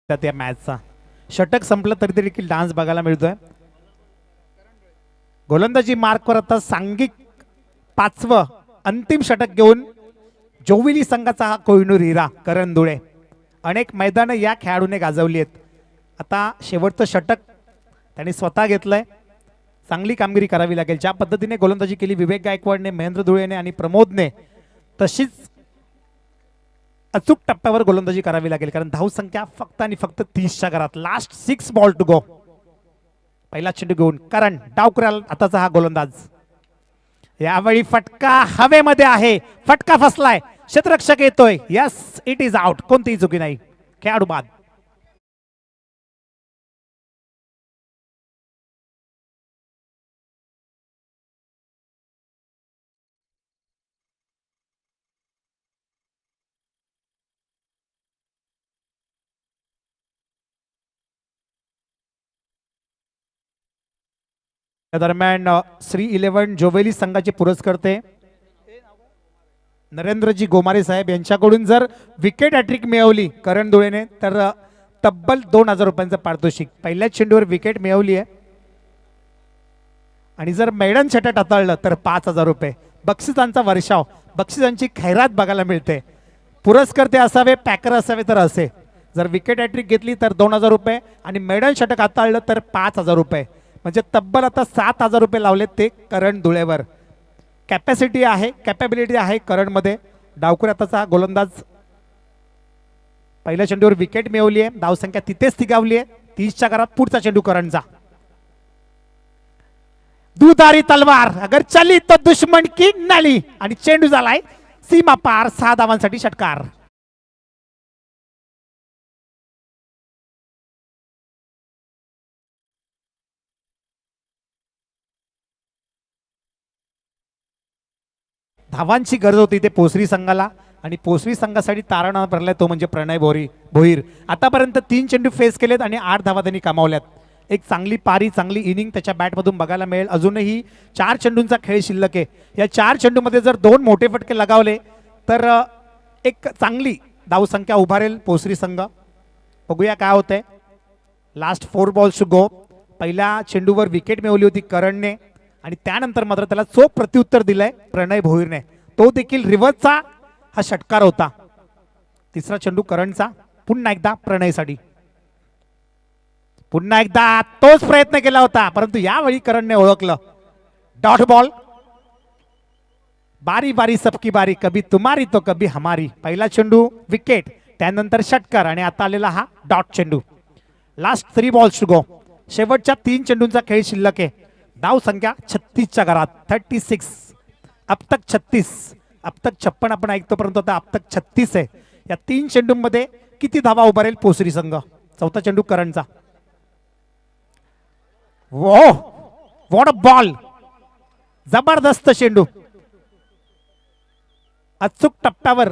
त्या मॅचचा षटक संपलं तरी देखील डान्स बघायला मिळतोय. गोलंदाजी मार्कवर आता सांघिक 5वं अंतिम षटक घेऊन जोविली संघाचा हा कोहिनूर हिरा करण धुळे. अनेक मैदानं या खेळाडूने गाजवली आहेत. आता शेवटचं षटक त्यांनी स्वतः घेतलंय. चांगली कामगिरी करावी लागेल. ज्या पद्धतीने गोलंदाजी केली विवेक गायकवाडने, महेंद्र धुळेने आणि प्रमोदने, तशीच अचूक टप्प्यावर गोलंदाजी करावी लागेल. कारण धावसंख्या फक्त आणि फक्त 30च्या घरात. Last 6 ball to go. पहिला चेंडू घेऊन कारण डावकऱ्याला आताचा हा गोलंदाज. यावेळी फटका हवेमध्ये आहे. फटका फसलाय. क्षेत्ररक्षक येतोय. Yes, it is out. कोणतीही चुकी नाही. खेळाडू बाद. त्या दरम्यान श्री 11 जोवेली संघाचे पुरस्कर्ते नरेंद्रजी गोमारे साहेब यांच्याकडून जर विकेट हॅट्रिक मिळवली करण धुळेने तर तब्बल 2000 रुपयांचं पारितोषिक. पहिल्या चेंडूवर विकेट मिळवली आहे आणि जर मैदान षटक हाताळलं तर 5000 रुपये. बक्षिसांचा वर्षाव, बक्षिसांची खैरात बघायला मिळते. पुरस्कर्ते असावे, पॅकर असावे तर असे. जर विकेट हॅट्रिक घेतली तर 2000 रुपये आणि मैदान षटक हाताळलं तर 5000 रुपये. म्हणजे तब्बल आता 7000 रुपये लावलेत ते करण धुळेवर. कॅपॅसिटी आहे, कॅपॅबिलिटी आहे करणमध्ये. डावकुर आताचा गोलंदाज पहिल्या चेंडूवर विकेट मिळवली आहे. धावसंख्या तिथेच स्थिगावली आहे. 30च्या घरात. पुढचा चेंडू करणचा. दुधारी तलवार अगर चली तो दुश्मन की नली आणि चेंडू झालाय सीमा पार. 6 धावांसाठी षटकार. धावांची गरज होती ते पोसरी संघाला आणि पोसरी संघासाठी तारणा भरलाय तो म्हणजे प्रणय भोईर. आतापर्यंत 3 चेंडू फेस केलेत आणि 8 धावा त्यांनी कमावल्यात. एक चांगली पारी, चांगली इनिंग त्याच्या बॅटमधून बघायला मिळेल. अजूनही 4 चेंडूंचा खेळ शिल्लक आहे. या 4 चेंडूमध्ये जर 2 मोठे फटके लगावले तर एक चांगली धावसंख्या उभारेल पोसरी संघ. बघूया काय होतंय. Last 4 balls to go. पहिल्या चेंडूवर विकेट मिळवली होती करणने आणि त्यानंतर मात्र त्याला चोख प्रत्युत्तर दिलंय प्रणय भोईरने. तो देखील रिव्हर्सचा हा षटकार होता. तिसरा चेंडू करणचा. पुन्हा एकदा प्रणयसाठी. पुन्हा एकदा तोच प्रयत्न केला होता परंतु यावेळी करणने ओळखलं. Dot ball. बारी बारी सबकी बारी, कभी तुम्हारी तो कभी हमारी. पहिला चेंडू विकेट, त्यानंतर षटकार आणि आता आलेला हा डॉट चेंडू. Last 3 balls to go. शेवटच्या 3 चेंडूंचा खेळ शिल्लक आहे. धाव संख्या 36च्या घरात. 36. अब तक 36. अब तक 56 आपण ऐकतो परंतु आता अब तक 36 आहे. या 3 चेंडूंमध्ये किती धावा उभारेल पोसरी संघ? चौथा चेंडू करणचा. वो व्हॉट अ बॉल, जबरदस्त चेंडू, अचूक टप्प्यावर,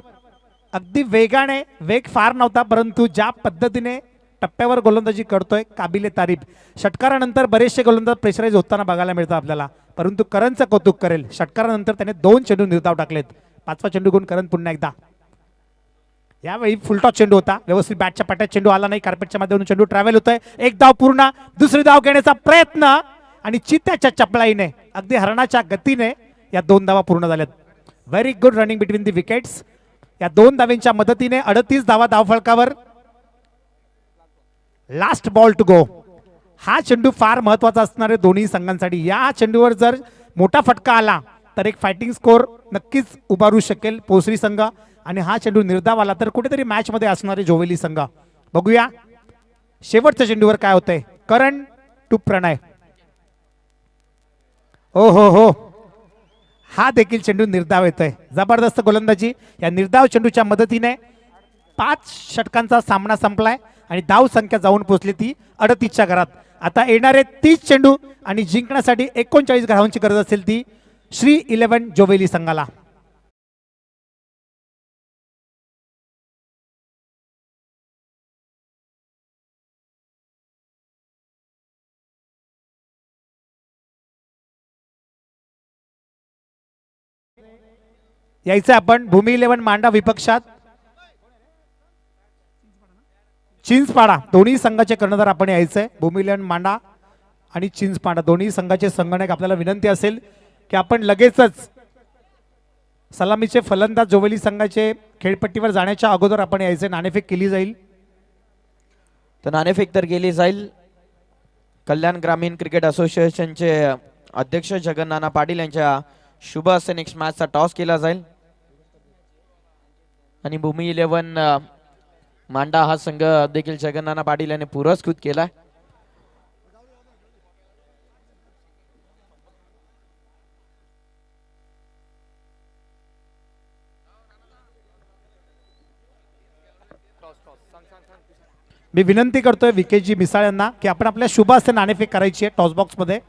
अगदी वेगाने, वेग फार नव्हता परंतु ज्या पद्धतीने टप्प्यावर गोलंदाजी करतोय काबिले तारीफ. षटकारानंतर बरेचसे गोलंदाज प्रेशराईज होताना बघायला मिळतात आपल्याला, परंतु करणचं कौतुक करेल. षटकारानंतर त्याने 2 चेंडू निर्धाव टाकलेत. 5वा चेंडू घेऊन करण पुन्हा एकदा. यावेळी फुलटॉस चेंडू होता, व्यवस्थित बॅटच्या पाट्यात चेंडू आला नाही, कार्पेटच्या माध्यमातून चेंडू ट्रॅव्हल होतोय. एक धाव पूर्ण, दुसरी धाव घेण्याचा प्रयत्न आणि चित्त्याच्या चपळाईने, अगदी हरणाच्या गतीने या 2 धावा पूर्ण झाल्यात. Very good running between the wickets. या 2 धावांच्या मदतीने 38 धावा धावफलकावर. Last ball to go. हा चेंडू फार महत्वाचा असणार आहे दोन्ही संघांसाठी. या चेंडूवर जर मोठा फटका आला तर एक फायटिंग स्कोर नक्कीच उभारू शकेल पोसरी संघ, आणि हा चेंडू निर्धाव आला तर कुठेतरी मॅच मध्ये असणारे जोवेली संघ. बघूया शेवटच्या चेंडूवर काय होतंय. करण टू प्रणय. ओ हो हो, हा देखील चेंडू निर्धाव येतोय. जबरदस्त गोलंदाजी या निर्धाव चेंडूच्या मदतीने. 5 षटकांचा सामना संपलाय आणि धाव संख्या जाऊन पोहोचली ती 38च्या घरात. आता येणारे 30 चेंडू आणि जिंकण्यासाठी 39 धावांची गरज असेल ती श्री 11 जोवेली संघाला. यायचं आपण भूमी 11 मांडा विपक्षात चिंचपाडा. दोन्ही संघाचे कर्णधार आपण यायचंय. भूमी 11 मांडा आणि चिंचपाडा दोन्ही संघाचे संगणक. आपल्याला विनंती असेल की आपण लगेचच सलामीचे फलंदाज जोवेली संघाचे खेळपट्टीवर जाण्याच्या अगोदर आपण यायचे. नाणेफेक केली जाईल. तर नाणेफेक तर केली जाईल. कल्याण ग्रामीण क्रिकेट असोसिएशनचे अध्यक्ष जगन्नाना पाटील यांच्या शुभ हस्ते नेक्स्ट मॅचचा टॉस केला जाईल आणि भूमी 11 मांडा हा संघ देखील जगन्नाना पाटील यांनी पुरस्कृत केला. मी विनंती करतोय विकेजी मिसाळ यांना की आपण आपल्या शुभ हस्ते नाणेफेक करायची आहे टॉस बॉक्स मध्ये.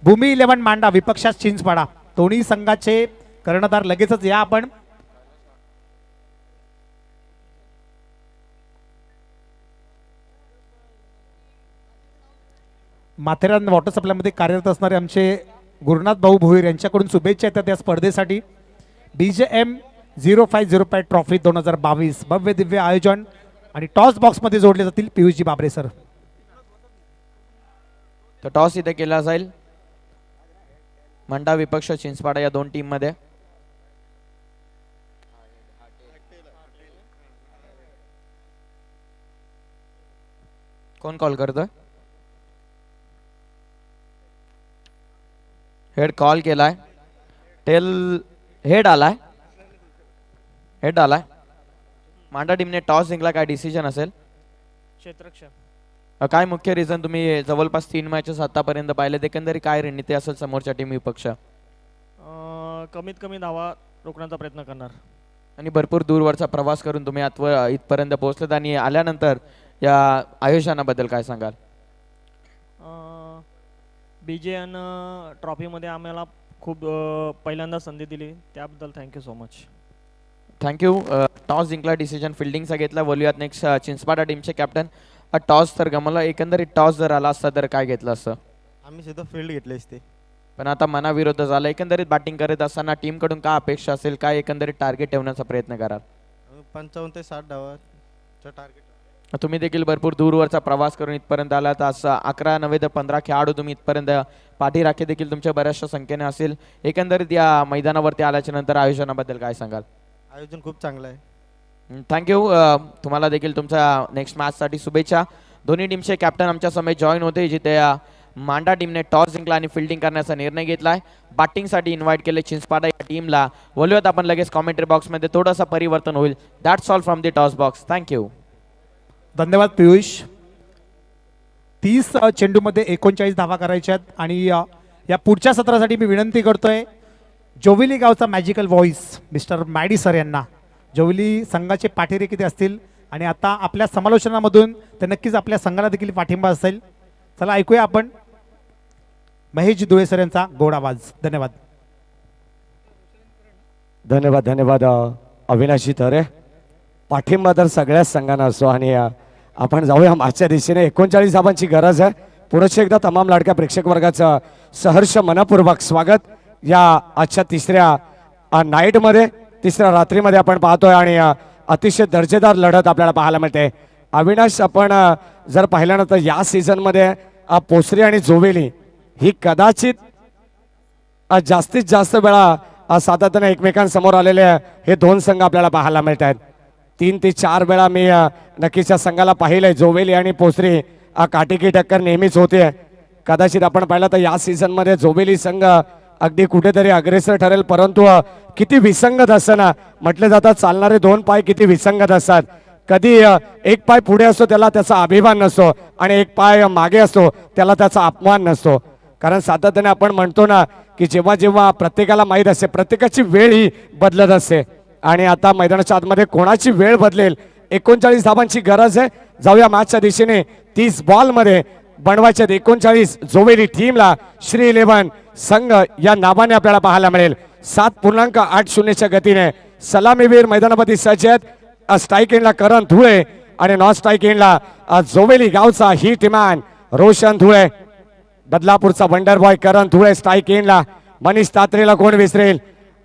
भूमी 11 मांडा विपक्षात चिंचपाडा. दोन्ही संघाचे कर्णधार लगेचच या आपण. माथेरान वॉटर सप्लायमध्ये कार्यरत असणारे आमचे गुरुनाथ भाऊ भोईर यांच्याकडून शुभेच्छा येतात या स्पर्धेसाठी. BJM 0505 ट्रॉफी 2022 भव्य दिव्य आयोजन आणि टॉस बॉक्स मध्ये जोडले जातील पियुषजी बाबरे सर. तर टॉस इथे केला जाईल मंडा विपक्ष चिंचपाडा या 2 टीम मध्ये. कोण कॉल करतोय? हेड कॉल केलाय. टेल हेड आलाय. हेड आलाय. मांडा टीमने टॉस जिंकला. काय डिसिजन असेल? क्षेत्ररक्षण. काय मुख्य रिझन? तुम्ही जवळपास 3 मॅचेस आतापर्यंत पाहिले, एकंदरीत काय रणनीती असेल समोरच्या टीम विपक्ष? कमीत कमी धावा रोखण्याचा प्रयत्न करणार. आणि भरपूर दूरवरचा प्रवास करून तुम्ही इथपर्यंत पोहोचलेत आणि आल्यानंतर या आयोजनाबद्दल काय सांगाल? BJN ट्रॉफीमध्ये आम्हाला खूप पहिल्यांदा संधी दिली त्याबद्दल thank you so much. Thank you. Toss जिंकला, डिसिजन फिल्डिंगचा घेतला. बोलूयात नेक्स्ट चिंचपाडा टीमचे कॅप्टन. टॉस तर गमला. एकंदरीत टॉस जर आला असता तर काय घेतलं असतं? आम्ही सुद्धा फील्ड घेतले असते, पण आता मनाविरुद्ध झालं. एकंदरीत बॅटिंग करत असताना टीम कडून काय अपेक्षा असेल, काय एकंदरीत टार्गेट ठेवण्याचा प्रयत्न कराल? 55 ते 60 धावाचं टार्गेट. तुम्ही देखील भरपूर दूरवरचा प्रवास करून इथपर्यंत आलात. असं 11 नव्हे तर 15 खेळाडू तुम्ही इथपर्यंत पाठीराखे देखील तुमच्या बऱ्याचशा संख्येने असेल. एकंदरीत या मैदानावरती आल्याच्या नंतर आयोजनाबद्दल काय सांगाल? आयोजन खूप चांगलं आहे. थँक्यू. तुम्हाला देखील तुमच्या नेक्स्ट मॅचसाठी शुभेच्छा. दोन्ही टीमचे कॅप्टन आमच्या समेत जॉईन होते, जिथे मांडा टीमने टॉस जिंकला आणि फिल्डिंग करण्याचा निर्णय घेतलाय. बॅटिंगसाठी इन्व्हाइट केले चिंचपाडा या टीमला. बोलूयात आपण लगेच कॉमेंट्री बॉक्समध्ये. थोडंसं परिवर्तन होईल. That's all from the toss box. Thank you. धन्यवाद पियुष. 30 चेंडूमध्ये 39 धावा करायच्या आहेत आणि या पुढच्या सत्रासाठी मी विनंती करतोय जोविली गावचा magical voice mister Maddy sir यांना. जोविली संघाचे पाठीरे किती असतील आणि आता आपल्या समालोचनामधून ते नक्कीच आपल्या संघाला देखील पाठिंबा असेल. चला ऐकूया आपण महेश धुळे सर यांचा गोड आवाज. धन्यवाद. धन्यवाद धन्यवाद अविनाशी तरे. पाठिंबा तर सगळ्याच संघांना असतो आणि आपण जाऊया मागच्या दिशेने. 39 धावांची गरज आहे. पुरुष एकदा तमाम लाडक्या प्रेक्षक वर्गाचं सहर्ष मनपूर्वक स्वागत या आजच्या तिसऱ्या नाईटमध्ये, तिसऱ्या रात्रीमध्ये आपण पाहतोय आणि अतिशय दर्जेदार लढत आपल्याला पाहायला मिळते. अविनाश, आपण जर पाहिल्यानंतर या सीझनमध्ये पोसरी आणि जोवेली ही कदाचित जास्तीत जास्त वेळा सातत्याने एकमेकांसमोर आलेले हे दोन संघ आपल्याला पाहायला मिळत आहेत. 3 ते 4 वेळा मी नक्कीच या संघाला पाहिलंय. जोवेली आणि पोसरी काटेकी टक्कर नेहमीच होते. कदाचित आपण पाहिलं तर या सीझनमध्ये जोवेली संघ अगदी कुठेतरी अग्रेसर ठरेल, परंतु किती विसंगत असताना म्हटले जातात चालणारे 2 पाय किती विसंगत असतात. कधी एक पाय पुढे असतो त्याला त्याचा अभिमान नसतो आणि एक पाय मागे असतो त्याला त्याचा अपमान नसतो. कारण सातत्याने आपण म्हणतो ना की जेव्हा जेव्हा प्रत्येकाला माहीत असते प्रत्येकाची वेळ ही बदलत असते आणि आता मैदानाच्या आतमध्ये कोणाची वेळ बदलेल. 39 धावांची गरज आहे. जाऊया मॅचच्या दिशेने. 30 बॉलमध्ये बनवायचे 39 जोवेली टीमला श्री 11 संघ या नावाने आपल्याला पाहायला मिळेल. 7.80च्या गतीने सलामीवीर मैदानामध्ये सज्ज आहेत. स्ट्राईक एंडला करण धुळे आणि नॉन स्ट्राईक एंडला जोवेली गावचा हिटमॅन रोशन धुळे. बदलापूरचा wonder boy Karan Dhule strike एंडला. मनीष तात्रेला कोण विसरेल.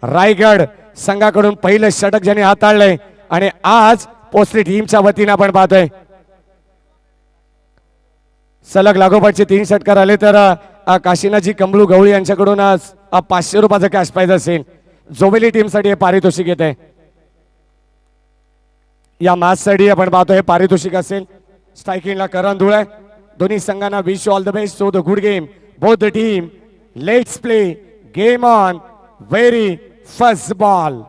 रायगड संघाकडून पहिलं षटक ज्यांनी हाताळलंय आणि आज पोस्टरी टीमच्या वतीने आपण पाहतोय सलग लागोपाठचे 3 षटकार आले तर काशीनाजी कमलू गवळी यांच्याकडून 500 रुपयाचं कॅश प्राइज असेल. जोवेली टीमसाठी हे पारितोषिक येते. या मॅच साठी आपण पाहतोय पारितोषिक असेल. स्ट्रायकिंगला करण धुळे. दोन्ही संघांना wish all the best. So the good game both the team. Let's play game on very first ball.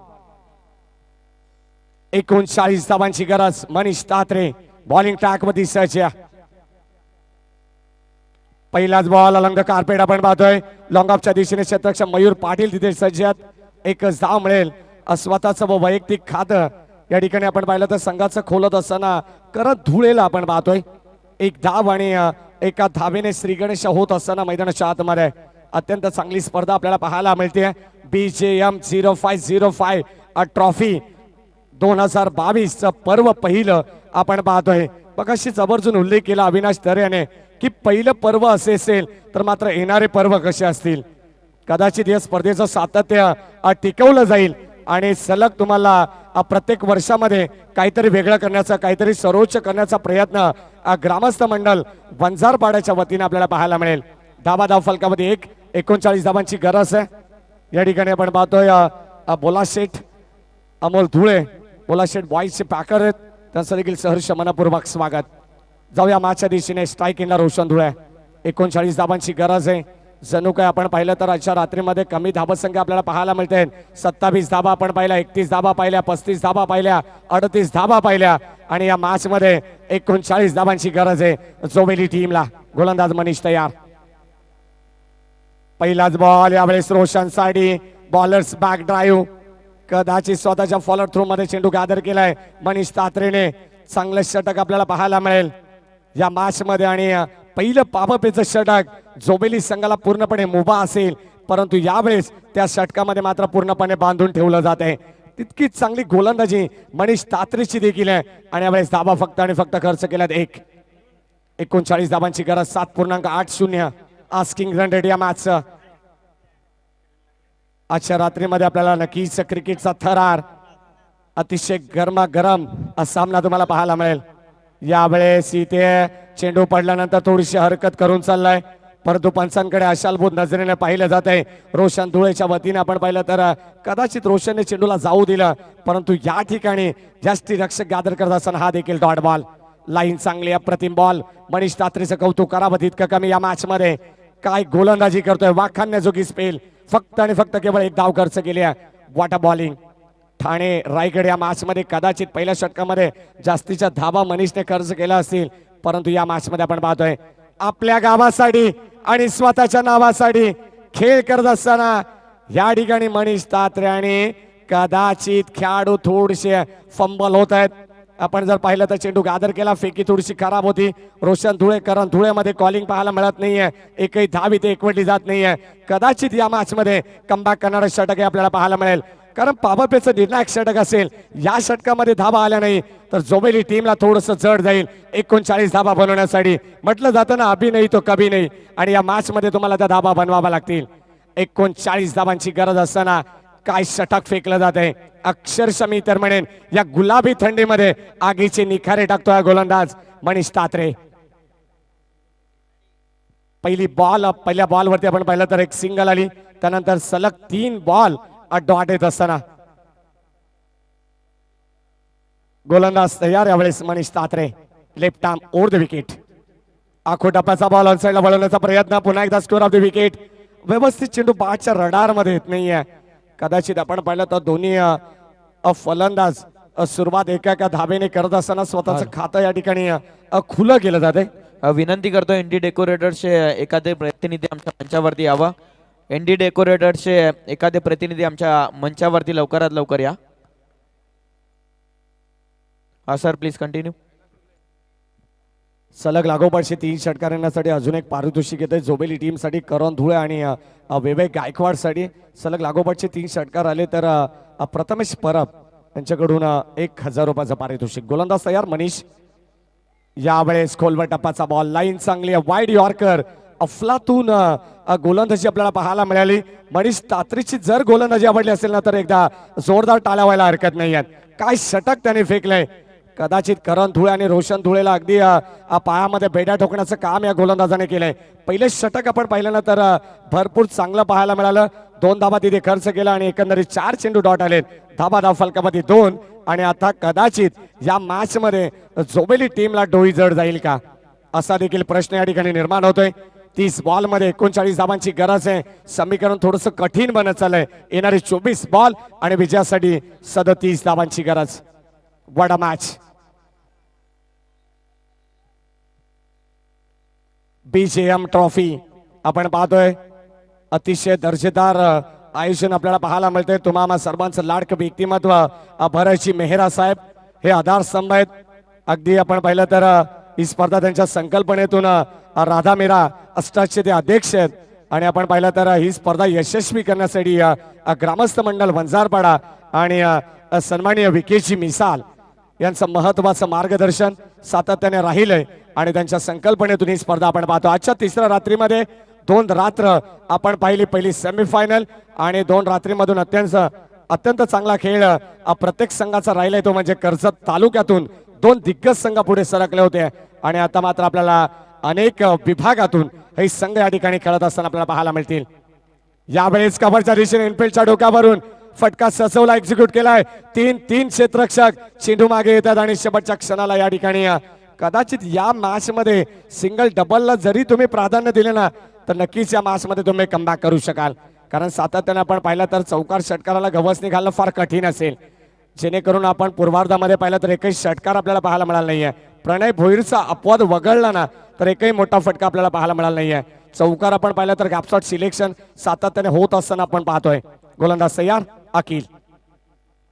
39 धावांची गरज. मनीष तात्रे बॉलिंग ट्रॅक मध्ये सज्ज. पहिलाच बॉल अलंग द कार्पेट आपण पाहतोय. लॉंग ऑफच्या दिशेने क्षेत्ररक्षक मयूर पाटील तिथे सज्ज आहेत. एकच धाव मिळेल. स्वतःचं वैयक्तिक खातं या ठिकाणी आपण पाहिलं तर संघाचं खोलत असताना करत धुळेला आपण पाहतोय. 1 धाव आणि एका धावेने श्री गणेश होत असताना मैदानाच्या आतमध्ये अत्यंत चांगली स्पर्धा आपल्याला पाहायला मिळते. BJM 0505 ट्रॉफी 2022 पर्व पहिलं आपण पाहतोय. मगाशी जबरदस्त उल्लेख केला अविनाश तरे याने की पहिलं पर्व असे असेल तर मात्र येणारे पर्व कसे असतील. कदाचित या स्पर्धेचं सातत्य टिकवलं जाईल आणि सलग तुम्हाला प्रत्येक वर्षामध्ये काहीतरी वेगळं करण्याचा काहीतरी सर्वोच्च करण्याचा प्रयत्न ग्रामस्थ मंडळ वंजारपाड्याच्या वतीने आपल्याला पाहायला मिळेल. धाव फलकामध्ये 39 धावांची गरज आहे. या ठिकाणी आपण पाहतोय बोलाशेठ अमोल धुळे. बोलाशेठ बॉईजचे पॅकर आहेत. त्यांचं देखील सहर्ष मनपूर्वक स्वागत. जाऊया मॅचच्या दिशेने. स्ट्राईक एंडला रोशन धुळे. 39 धावांची गरज आहे. जणू काय आपण पाहिलं तर आजच्या रात्रीमध्ये कमी धावसंख्या आपल्याला पाहायला मिळते. 27 धावा आपण पाहिल्या, 31 धावा पाहिल्या, 35 धावा पाहिल्या, 38 धावा पाहिल्या आणि या मॅच मध्ये 39 धावांची गरज आहे जोवेली टीमला. गोलंदाज मनीष तयार. पहिलाच बॉल यावेळेस रोशन साठी. Bowlers back drive. कदाचित स्वतःच्या फॉलोअर थ्रू मध्ये चेंडू गादर केलाय मनीष तात्रेने. चांगलं षटक आपल्याला पाहायला मिळेल या मॅच मध्ये आणि पहिलं पावपेचं षटक जोवेली संघाला पूर्णपणे मुभा असेल, परंतु यावेळेस त्या षटकामध्ये मात्र पूर्णपणे बांधून ठेवलं जात आहे. तितकीच चांगली गोलंदाजी मनीष तात्रेची देखील आहे आणि यावेळेस धाबा फक्त आणि फक्त खर्च केल्यात 1. 39 धाबांची गरज. 7.80 आस्किंग रन रेट या मॅच. आजच्या रात्रीमध्ये आपल्याला नक्कीच क्रिकेटचा थरार अतिशय गरमागरम सामना तुम्हाला पाहायला मिळेल. यावेळेस इथे चेंडू पडल्यानंतर थोडीशी हरकत करून चाललाय, परंतु पंचांकडे अशालभूत नजरेने पाहिलं जात आहे. रोशन धुळेच्या वतीने आपण पाहिलं तर कदाचित रोशनने चेंडूला जाऊ दिलं, परंतु या ठिकाणी जास्ती रक्षक गादर करत असताना हा देखील डॉट बॉल. लाईन चांगली अप्रतिम बॉल. मनीष तात्रेचं कौतुक करावं तितकं कमी या मॅच मध्ये. काय गोलंदाजी करतोय. वाखाणण्याजोगी स्पेल. फक्त आणि फक्त केवळ 1 धाव खर्च केली आहे. Water bowling. ठाणे रायगड या मॅच मध्ये कदाचित पहिल्या षटकामध्ये जास्तीच्या धावा मनीषने खर्च केला असतील, परंतु या मॅच मध्ये आपण पाहतोय आपल्या गावासाठी आणि स्वतःच्या नावासाठी खेळ करत असताना या ठिकाणी मनीष तात्रे आणि कदाचित खेळाडू थोडेसे फंबल होत आहेत. आपण जर पाहिलं तर चेंडू गादर केला, फेकी थोडीशी खराब होती. रोशन धुळे, करण धुळेमध्ये कॉलिंग पाहायला मिळत नाहीये. एकही धाव इथे एकवटली जात नाहीये. कदाचित या मॅच मध्ये कमबॅक करणारं षटक हे आपल्याला पाहायला मिळेल, कारण पॉवर प्लेचं निर्णायक षटक असेल. या षटकामध्ये धावा आल्या नाही तर जोबेली टीमला थोडंसं जड जाईल 39 धावा बनवण्यासाठी. म्हटलं जातं ना, अभि नाही तो कभी नाही, आणि या मॅच मध्ये तुम्हाला त्या धावा बनवाव्या लागतील. 39 धावांची गरज असताना काय षटक फेकलं जात आहे. अक्षरशः मी तर म्हणेन या गुलाबी थंडीमध्ये आगीचे निखारे टाकतोय गोलंदाज मनीष तात्रे. पहिल्या बॉलवरती आपण पाहिलं तर एक सिंगल आली, त्यानंतर सलग 3 बॉल डॉट येत असताना गोलंदाज तयार. यावेळेस Manish Tatre left arm over the wicket. आखो टप्प्याचा बॉल ऑन साईडला वळवण्याचा प्रयत्न. पुन्हा एकदा स्कोर ऑफ द विकेट. व्यवस्थित चेंडू बॅटच्या रडार मध्ये येत नाहीये. कदाचित आपण पाहिलं तर दोन्ही फलंदाज सुरुवात एका धाबेने करत असताना स्वतःचं खातं या ठिकाणी खुलं केलं जाते. विनंती करतो एनडी डेकोरेटर्सचे एखादे प्रतिनिधी आमच्या मंचावरती यावं. एनडी डेकोरेटर्सचे एखादे प्रतिनिधी आमच्या मंचावरती लवकरात लवकर या. हा सर, प्लीज कंटिन्यू. सलग लागोपाठचे 3 षटकार येण्यासाठी अजून एक पारितोषिक येते जोबेली टीमसाठी. करण धुळे आणि विवेक गायकवाडसाठी सलग लागोपाठचे 3 षटकार आले तर प्रथमेश परब यांच्याकडून 1000 रुपयाचं पारितोषिक. गोलंदाज तयार मनीष. यावेळेस खोलवर टप्पाचा बॉल, लाईन चांगली आहे, वाईड यॉर्कर. अफलातून गोलंदाजी आपल्याला पाहायला मिळाली. मनीष तात्रेची जर गोलंदाजी आवडली असेल ना तर एकदा जोरदार टाळ्या व्हायला हरकत नाही आहेत. काय षटक त्याने फेकलंय. कदाचित करण धुळे आणि रोशन धुळेला अगदी पायामध्ये बेड्या ठोकण्याचं काम या गोलंदाजाने केलंय. पहिले षटक आपण पाहिलं ना तर भरपूर चांगलं पाहायला मिळालं. 2 धाबा तिथे खर्च केला आणि एकंदरीत 4 चेंडू डॉट आलेत. धाबा फलकामध्ये 2. आणि आता कदाचित या मॅच मध्ये जोबेली टीमला डोई जड जाईल का असा देखील प्रश्न या ठिकाणी निर्माण होतोय. 30 बॉल मध्ये 39 धावांची गरज आहे. समीकरण थोडंसं कठीण बनत चाललंय. येणारे 24 बॉल आणि विजयासाठी 37 धावांची गरज. What a match. BJM trophy आपण पाहतोय. अतिशय दर्जेदार आयोजन आपल्याला पाहायला मिळते. तुम्हाला सर्वांचं लाडकं व्यक्तिमत्व भरतजी मेहरा साहेब हे आधारस्तंभ आहेत. अगदी आपण पाहिलं तर ही स्पर्धा त्यांच्या संकल्पनेतून राधा मेरा अस्ट्राचे ते अध्यक्ष आहेत. आणि आपण पाहिलं तर ही स्पर्धा यशस्वी करण्यासाठी ग्रामस्थ मंडळ वंजारपाडा आणि सन्माननीय विकेशजी मिसाल यांचं महत्वाचं मार्गदर्शन सातत्याने राहिलंय. आणि त्यांच्या संकल्पनेतून ही स्पर्धा आपण पाहतो. आजच्या 3ऱ्या रात्रीमध्ये 2 रात्र आपण पाहिली. पहिली सेमीफायनल आणि 2 रात्रीमधून अत्यंत चांगला खेळ प्रत्येक संघाचा राहिलाय. तो म्हणजे कर्जत तालुक्यातून 2 दिग्गज संघ पुढे सरकले होते आणि आता मात्र आपल्याला अनेक विभागातून हे संघ या ठिकाणी खेळत असताना आपल्याला पाहायला मिळतील. यावेळेस कव्हरच्या दिशेने इनफिल्डच्या डोक्यावरून फटका सचवला, एक्झिक्यूट केलाय. 3 क्षेत्ररक्षक चेंडू मागे येतात आणि शेवटच्या क्षणाला या ठिकाणी कदाचित या मॅच मध्ये सिंगल डबलला जरी तुम्ही प्राधान्य दिले ना तर नक्कीच या मॅच मध्ये तुम्ही कमबॅक करू शकाल. कारण सातत्याने आपण पाहिलं तर चौकार षटकाराला गवसणी घालणं फार कठीण असेल. जेणेकरून आपण पूर्वार्धामध्ये पाहिलं तर एकही षटकार आपल्याला पाहायला मिळाला नाहीये. प्रणय भोईरचा अपवाद वगळला ना तर एकही मोठा फटका आपल्याला पाहायला मिळाला नाहीये. चौकार आपण पाहिलं तर गॅपशॉट सिलेक्शन सातत्याने होत असताना आपण पाहतोय. गोलंदाज तयार अखिल.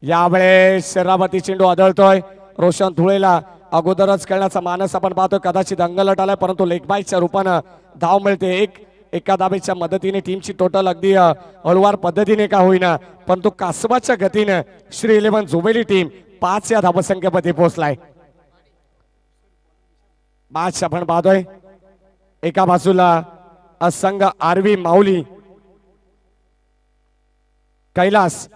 यावेळेस शरावती चेंडू आदळतोय. रोशन धुळेला अगोदरच खेळण्याचा मानस आपण पाहतोय. कदाचित अंगलट आलाय परंतु लेग बायच्या रूपानं धाव मिळते. एका धावेच्या मदतीने टीमची टोटल अगदी हळूवार पद्धतीने का होईना परंतु कासवाच्या गतीने श्री 11 जोबेली टीम 5 या धावसंख्येमध्ये पोहोचलाय. मॅच आपण पाहतोय. एका बाजूला संघ RV Mauli Kailas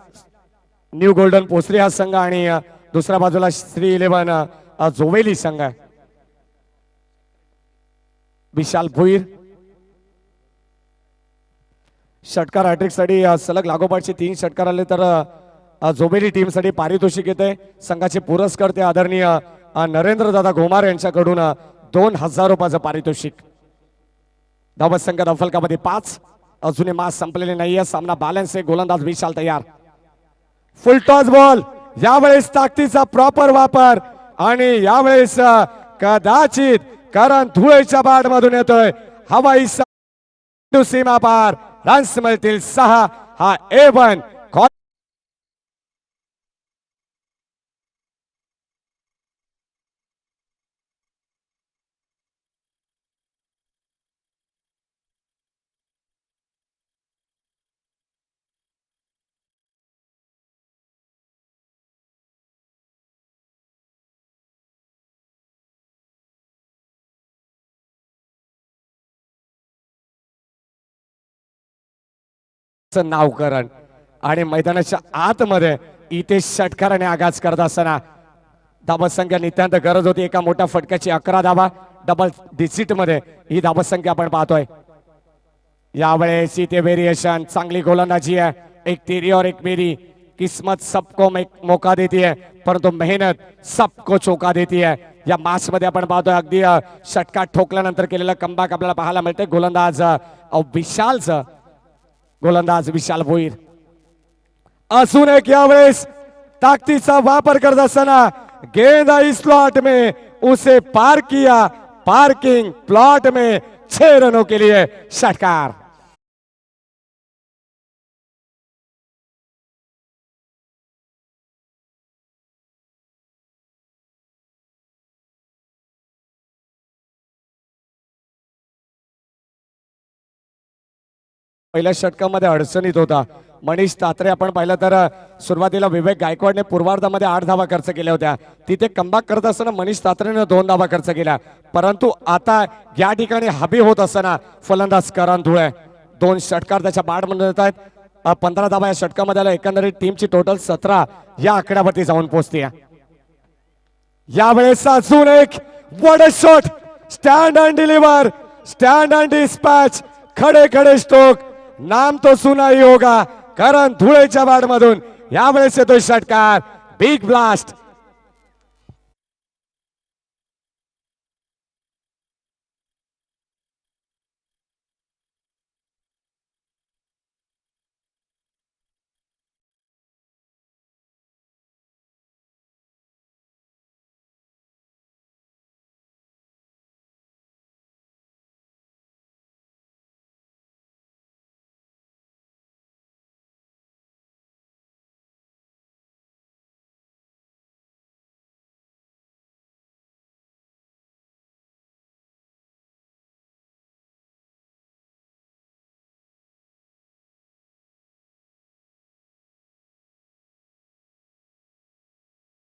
new golden Posari हा संघ आणि दुसऱ्या बाजूला श्री 11 जोवेली संघ. विशाल भोईर षटकार हॅट्रिक साठी सलग लागोपाठचे 3 षटकार आले तर जोबेली टीम साठी पारितोषिक येते. संघाचे पुरस्कर्ते आदरणीय नरेंद्र दादा घोमार यांच्याकडून 2000 रुपयाचं पारितोषिक. धावत संघ फलकामध्ये 5. अजूनही मॅच संपलेले नाहीये. सामना बॅलन्स आहे. गोलंदाज विशाल तयार. फुल टॉस बॉल. यावेळेस ताकदीचा प्रॉपर वापर आणि यावेळेस कदाचित करण धुळेच्या बॅट मधून येतोय हवाई सीमा पार. रन्स मिळतील 6. हा A1 नावकरण आणि मैदानाच्या आतमध्ये इथे षटकाराने आगाज करत असताना धावसंख्या नितांत गरज होती एका मोठ्या फटक्याची 11 धावा डबल डिजिट मध्ये ही धावसंख्या आपण पाहतोय. यावेळेस इथे व्हेरिएशन चांगली गोलंदाजी आहे. एक तेरी और एक मेरी किस्मत सबको मौका देती है परंतु मेहनत सबको चौका देती है. या मॅच मध्ये आपण पाहतोय अगदी षटकार ठोकल्यानंतर केलेलं कमबॅक आपल्याला पाहायला मिळते. गोलंदाज गोलंदाज विशाल भोईर अजून एक यावेळेस ताकदीचा वापर करत असताना गेंद आई स्लॉट में उसे पार किया. पार्किंग प्लॉट में 6 रनों के लिए षटकार. पहिल्या षटकामध्ये अडचणीत होता मनीष तात्रे. आपण पाहिलं तर सुरुवातीला विवेक गायकवाडने पूर्वार्धामध्ये 8 धावा खर्च केल्या होत्या. तिथे कमबॅक करत असताना मनीष तात्रेने 2 धावा खर्च केल्या. परंतु आता या ठिकाणी हबी होत असताना फलंदाज करण धुळे 2 षटकार त्याच्या बाडमध्ये येत आहेत. 15 धावा या षटकामध्ये आल्या. एकंदरीत टीमची टोटल 17 या आकड्यावरती जाऊन पोहोचते. यावेळेस अजून एक वड shot stand and deliver stand and dispatch खडे खडे स्ट्रोक नाम तो सुना ही होगा. कारण धुळेच्या बाडमधून यावेळेस येतोय षटकार. Big blast.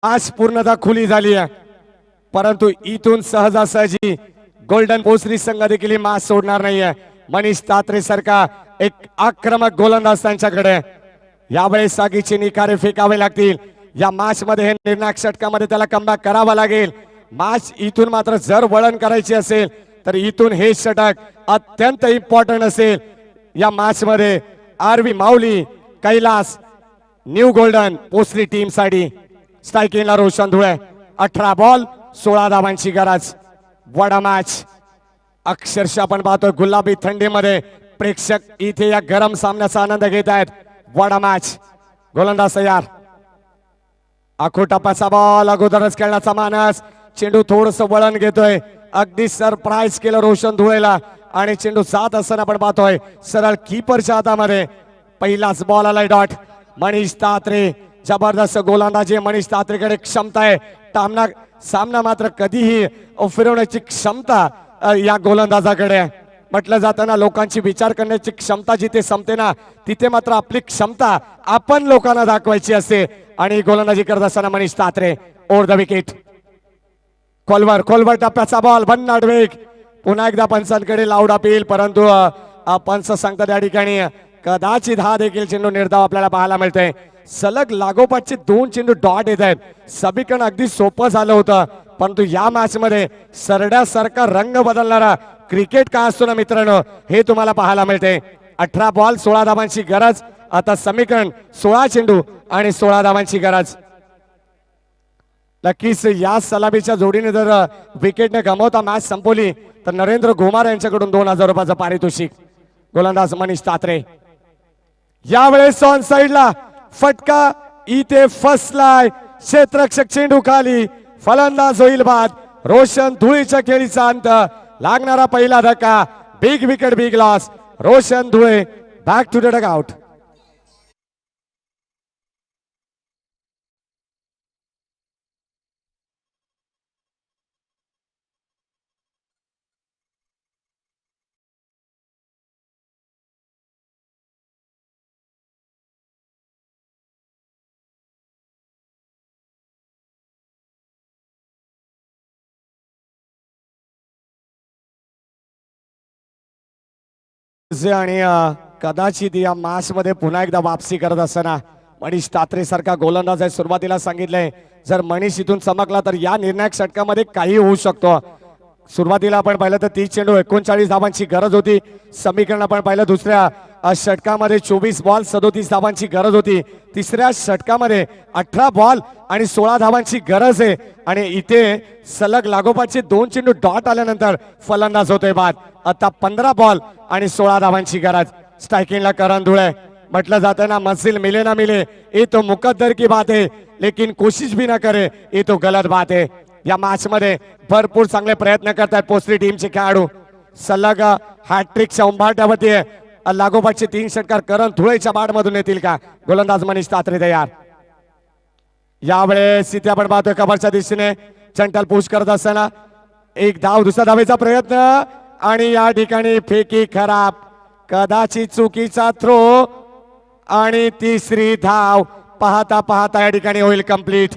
आज पूर्णतः खुली झाली आहे परंतु इथून सहजासहजी गोल्डन पोसरी संघ देखील मास सोडणार नाहीये. मनीष तात्रे सारखा एक आक्रमक गोलंदाज त्यांच्याकडे. यावेळेस आगीचे निखारे फेकावे लागतील. या मॅच मध्ये हे निर्णायक षटकामध्ये त्याला कमबॅक करावा लागेल. मॅच इथून मात्र जर वळण करायची असेल तर इथून हे षटक अत्यंत इम्पॉर्टंट असेल. या मॅच मध्ये RV Mauli Kailas new golden पोसरी टीम साठी स्ट्रायकिंगला रोशन धुळे. 18 बॉल 16 धावांची गरज. वडा मॅच अक्षरशः आपण पाहतोय गुलाबी थंडीमध्ये प्रेक्षक इथे या गरम सामन्याचा आनंद घेत आहेत. वडा मॅच गोलंदाज तयार. आखो टप्प्याचा बॉल अगोदरच खेळण्याचा मानस. चेंडू थोडस वळण घेतोय. अगदी सरप्राईज केलं रोशन धुळेला आणि चेंडू जात असताना आपण पाहतोय सरळ कीपरच्या हातामध्ये. पहिलाच बॉल आलाय डॉट. मनीष तात्रे जबरदस्त गोलंदाजी. मनीष तात्रेकडे क्षमता आहे. सामना मात्र कधीही फिरवण्याची क्षमता या गोलंदाजाकडे. म्हटलं जातं ना लोकांची विचार करण्याची क्षमता जिथे संपते ना तिथे मात्र आपली क्षमता आपण लोकांना दाखवायची असते. आणि गोलंदाजी करत असताना मनीष तात्रे ओव्हर द विकेट. खोलवर टप्प्याचा बॉल भन्नाट वेग. पुन्हा एकदा पंचांकडे लाऊड अपील परंतु पंच सांगतात या ठिकाणी कदाचित हा देखील चेंडू निर्धाव आपल्याला पाहायला मिळतोय. सलग लागोपाठचे 2 चेंडू डॉट येत आहेत. सभीकडे अगदी सोपं झालं होतं परंतु या मॅच मध्ये सरड्यासारखा रंग बदलणारा क्रिकेट काय असतो ना मित्रांनो हे तुम्हाला पाहायला मिळते. 18 बॉल 16 धावांची गरज. आता समीकरण 16 चेंडू आणि 16 धावांची गरज. नक्कीच या सलामीच्या जोडीने जर विकेटने गमावता मॅच संपवली तर नरेंद्र घुमार यांच्याकडून 2000 रुपयाचं पारितोषिक. गोलंदाज मनीष तात्रे यावेळेस ऑन साइडला फटका इथे फसलाय. क्षेत्ररक्षक चेंडू खाली. फलंदाज होईल बाद. रोशन धुळेच्या खेळीचा अंत. लागणारा पहिला धक्का. Big wicket big loss. Roshan Dhule back to the dugout. आणि कदाचित या मॅच मध्ये पुन्हा एकदा वापसी करत असताना मनीष तात्रे सारखा गोलंदाज आहे. सुरुवातीला सांगितलंय जर मनीष इथून चमकला तर या निर्णायक षटकामध्ये काही होऊ शकतो. सुरुवातीला आपण पाहिलं तर 30 चेंडू 39 धावांची गरज होती. समीकरण आपण पाहिलं दुसऱ्या षटकामध्ये 24 बॉल 37 धावांची गरज होती. तिसऱ्या षटकामध्ये 18 बॉल आणि 16 धावांची गरज आहे. आणि इथे सलग लागोपाठचे 2 चेंडू डॉट आल्यानंतर फलंदाज होतोय बाद. आता 15 बॉल आणि 16 धावांची गरज. स्ट्रायकिंगला करण धुळे. म्हटलं जातं ना मंजिल मिले ना मिले ये तो मुकद्दर की बात है लेकिन कोशिश भी ना करे ये तो गलत बात है. या मॅच मध्ये भरपूर चांगले प्रयत्न करतात पोस्त्री टीमचे खेळाडू. सलग हॅट्रिकच्या उंबारट्यावरती लागोपाठचे 3 षटकार करण धुळेच्या बाद मधून येतील का? गोलंदाज मनीष तात्रे तयार. यावेळेस इथे आपण पाहतोय कव्हरच्या दिशेने चंटल पुश करत असताना एक धाव दुसऱ्या धावेचा प्रयत्न आणि या ठिकाणी फेकी खराब. कदाचित चुकीचा थ्रो आणि तिसरी धाव पाहता पाहता या ठिकाणी होईल कंप्लीट.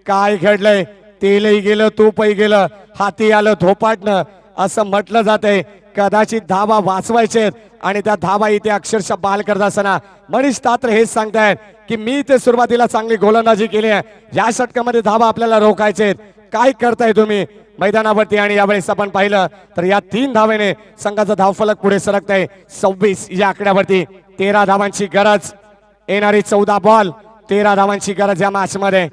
काय घडलंय? तेलही गेलं तूपही गेलं हाती आलं धोपाटणं असं म्हटलं जातंय. कदाचित धावा वाचवायचे आणि त्या धावा इथे अक्षरशः बाल करत असताना मनीष तात्रे हेच सांगतायत की मी इथे सुरुवातीला चांगली गोलंदाजी केली आहे. या षटकामध्ये धावा आपल्याला रोखायचे. काय करताय तुम्ही मैदानावरती? आणि यावेळेस आपण पाहिलं तर या 3 धावेने संघाचा धावफलक पुढे सरकतंय 26 या आकड्यावरती. 13 धावांची गरज. येणारी 14 बॉल 13 धावांची गरज या मॅच मध्ये.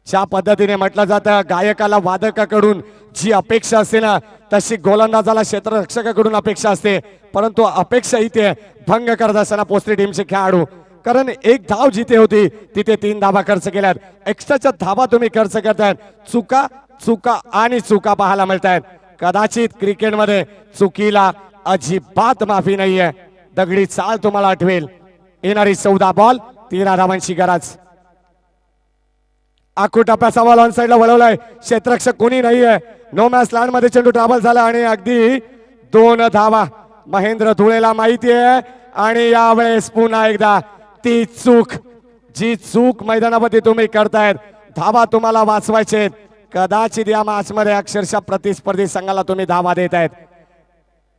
ज्या पद्धतीने म्हटलं जातं गायकाला वादकाकडून जी अपेक्षा असते ना तशी गोलंदाजाला क्षेत्ररक्षकाकडून अपेक्षा असते. परंतु अपेक्षा इथे भंग करत असताना पोस्त्री टीमचे खेळाडू. कारण एक धाव जिथे होती तिथे 3 धावा खर्च केल्यात. एक्स्ट्राच्या धावा तुम्ही खर्च करतायत. चुका चुका आणि चुका पाहायला मिळत आहेत. कदाचित क्रिकेटमध्ये चुकीला अजिबात माफी नाहीये. दगडी चाल तुम्हाला आठवेल. येणारी 14 बॉल 13 धावांची गरज. आखू टप्प्याचा बॉल ऑन साइडला वळवलाय. क्षेत्ररक्षक कोणी नाहीये. नो मॅच लँड मध्ये चेंडू ट्रॅव्हल झाला आणि अगदी 2 धावा महेंद्र धुळेला माहिती आहे. आणि यावेळेस पुन्हा एकदा ती चूक जी चूक मैदानामध्ये तुम्ही करतायत. धावा तुम्हाला वाचवायचे. कदाचित या मॅच मध्ये अक्षरशः प्रतिस्पर्धी संघाला तुम्ही धावा देत आहेत.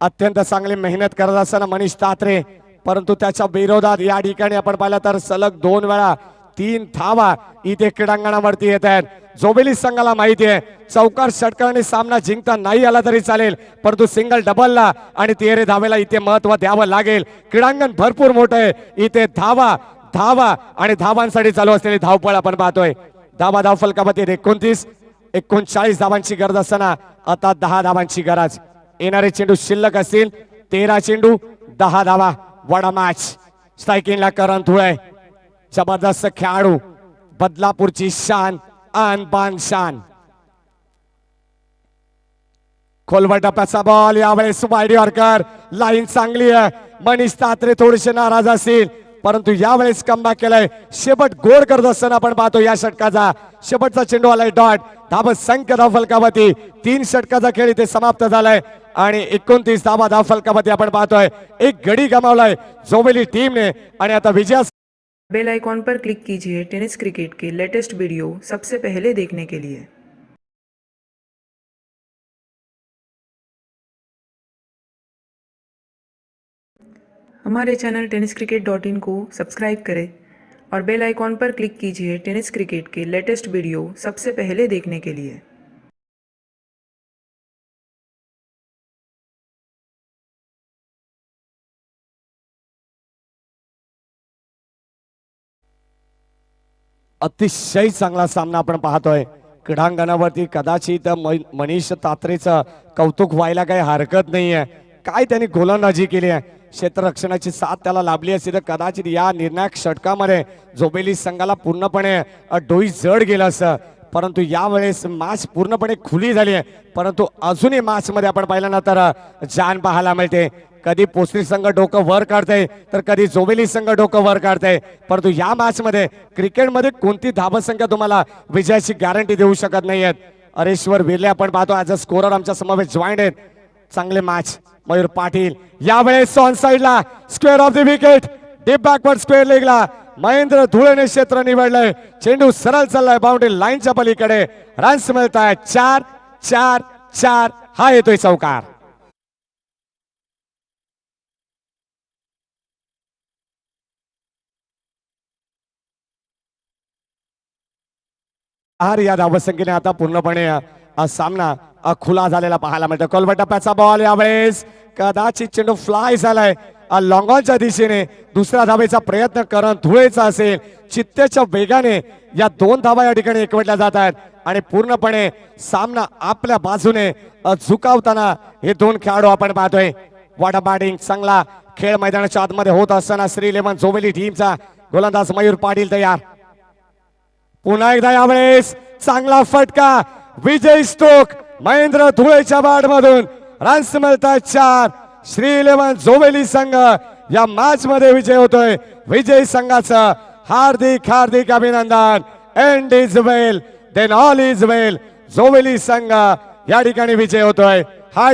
अत्यंत चांगली मेहनत करत असताना मनीष तात्रे. परंतु त्याच्या विरोधात या ठिकाणी आपण पाहिलं तर सलग 2 वेळा 3 धावा इथे क्रीडांगणावरती येत आहेत. जोबेली संघाला माहिती आहे चौकार षटकाने सामना जिंकता नाही आला तरी चालेल परंतु सिंगल डबलला आणि 13 धावेला इथे महत्व द्यावं लागेल. क्रीडांगण भरपूर मोठं आहे. इथे धावा धावा आणि धावांसाठी चालू असलेली धावपळ आपण पाहतोय. धावा धाव फलकामध्ये 39 धावांची गरज असताना आता 10 धावांची गरज. येणारे चेंडू शिल्लक असतील 13 चेंडू 10 धावा. वडा मॅच. स्ट्रायकिंगला करण धुळे. जबरदस्त खेळाडू. बदलापूरची शान आन बान शान. खोलवर टप्प्याचा बॉल. यावेळेस वाईड यॉर्कर. लाईन चांगली आहे. मनीष तात्रे थोडेसे नाराज असतील परंतु यावेळेस कमबॅक केलाय. शेवट गोड करत असताना आपण पाहतो या षटकाचा शेवटचा चेंडू आलाय डॉट. धाव संख्या धाव फलकावरती 3 षटकाचा खेळ इथे समाप्त झालाय आणि 29 धावा धाव फलकावरती आपण पाहतोय. एक गडी गमावलाय जोबेली टीमने आणि आता विजया. बेल आइकॉन पर क्लिक कीजिए टेनिस क्रिकेट के लेटेस्ट वीडियो सबसे पहले देखने के लिए. हमारे चैनल tenniscricket.in को सब्सक्राइब करें और बेल आइकॉन पर क्लिक कीजिए टेनिस क्रिकेट के लेटेस्ट वीडियो सबसे पहले देखने के लिए. अतिशय चांगला सामना आपण पाहतोय क्रीडांगणावरती. कदाचित मनीष तात्रेचं कौतुक व्हायला काही हरकत नाहीये. काय त्यांनी गोलंदाजी केली आहे. क्षेत्ररक्षणाची साथ त्याला लाभली असती तर कदाचित या निर्णायक षटकामध्ये जोबेली संघाला पूर्णपणे डोई जड गेलं असतं. परंतु यावेळेस मॅच पूर्णपणे खुली झाली आहे. परंतु अजूनही मॅच मध्ये आपण पाहिलं ना तर जान पाहायला मिळते. कधी पोस्त्री संघ डोकं वर काढते तर कधी जोबेली संघ डोकं वर काढते. परंतु या मॅच मध्ये क्रिकेटमध्ये कोणती धावसंख्या तुम्हाला विजयाची गॅरंटी देऊ शकत नाहीयेत. अरेश्वर विर्ले आपण पाहतो ऍज अ स्कोरर आमच्या समवेत जॉईंट आहेत. चांगले मॅच. मयूर पाटील यावेळेस ऑन साइडला square off the wicket. Deep backward square लेगला महेंद्र धुळेने क्षेत्र निवडलंय. चेंडू सरळ चाललाय बाउंड्री लाईनच्या पलीकडे. रन्स मिळत आहेत 4-4-4. हा येतोय चौकार. या धावसंख्येने आता पूर्णपणे सामना खुला झालेला पाहायला मिळतो. कोलबट टप्प्याचा बॉल यावेळेस कदाचित चेंडू फ्लाय झालाय लॉंग ऑनच्या दिशेने. दुसऱ्या धावेचा प्रयत्न करण धुळेचा असेल. चित्तेच्या वेगाने या 2 धावा या ठिकाणी एकवटल्या जात आहेत आणि पूर्णपणे सामना आपल्या बाजूने झुकावताना हे 2 खेळाडू आपण पाहतोय. वॉटर बॅटिंग चांगला खेळ मैदानाच्या आतमध्ये होत असताना श्री11 जोवेली टीमचा गोलंदाज मयूर पाटील तयार. पुन्हा एकदा यावेळेस चांगला फटका. विजय स्ट्रोक महेंद्र धुळेच्या बॅट मधून. रन्स मिळतात 4. श्री11 जोवेली संघ या मॅच मध्ये विजय होतोय. विजय संघाचं हार्दिक हार्दिक अभिनंदन. End is well then all is well. Joveli संघ या ठिकाणी विजय होतोय. हार्ड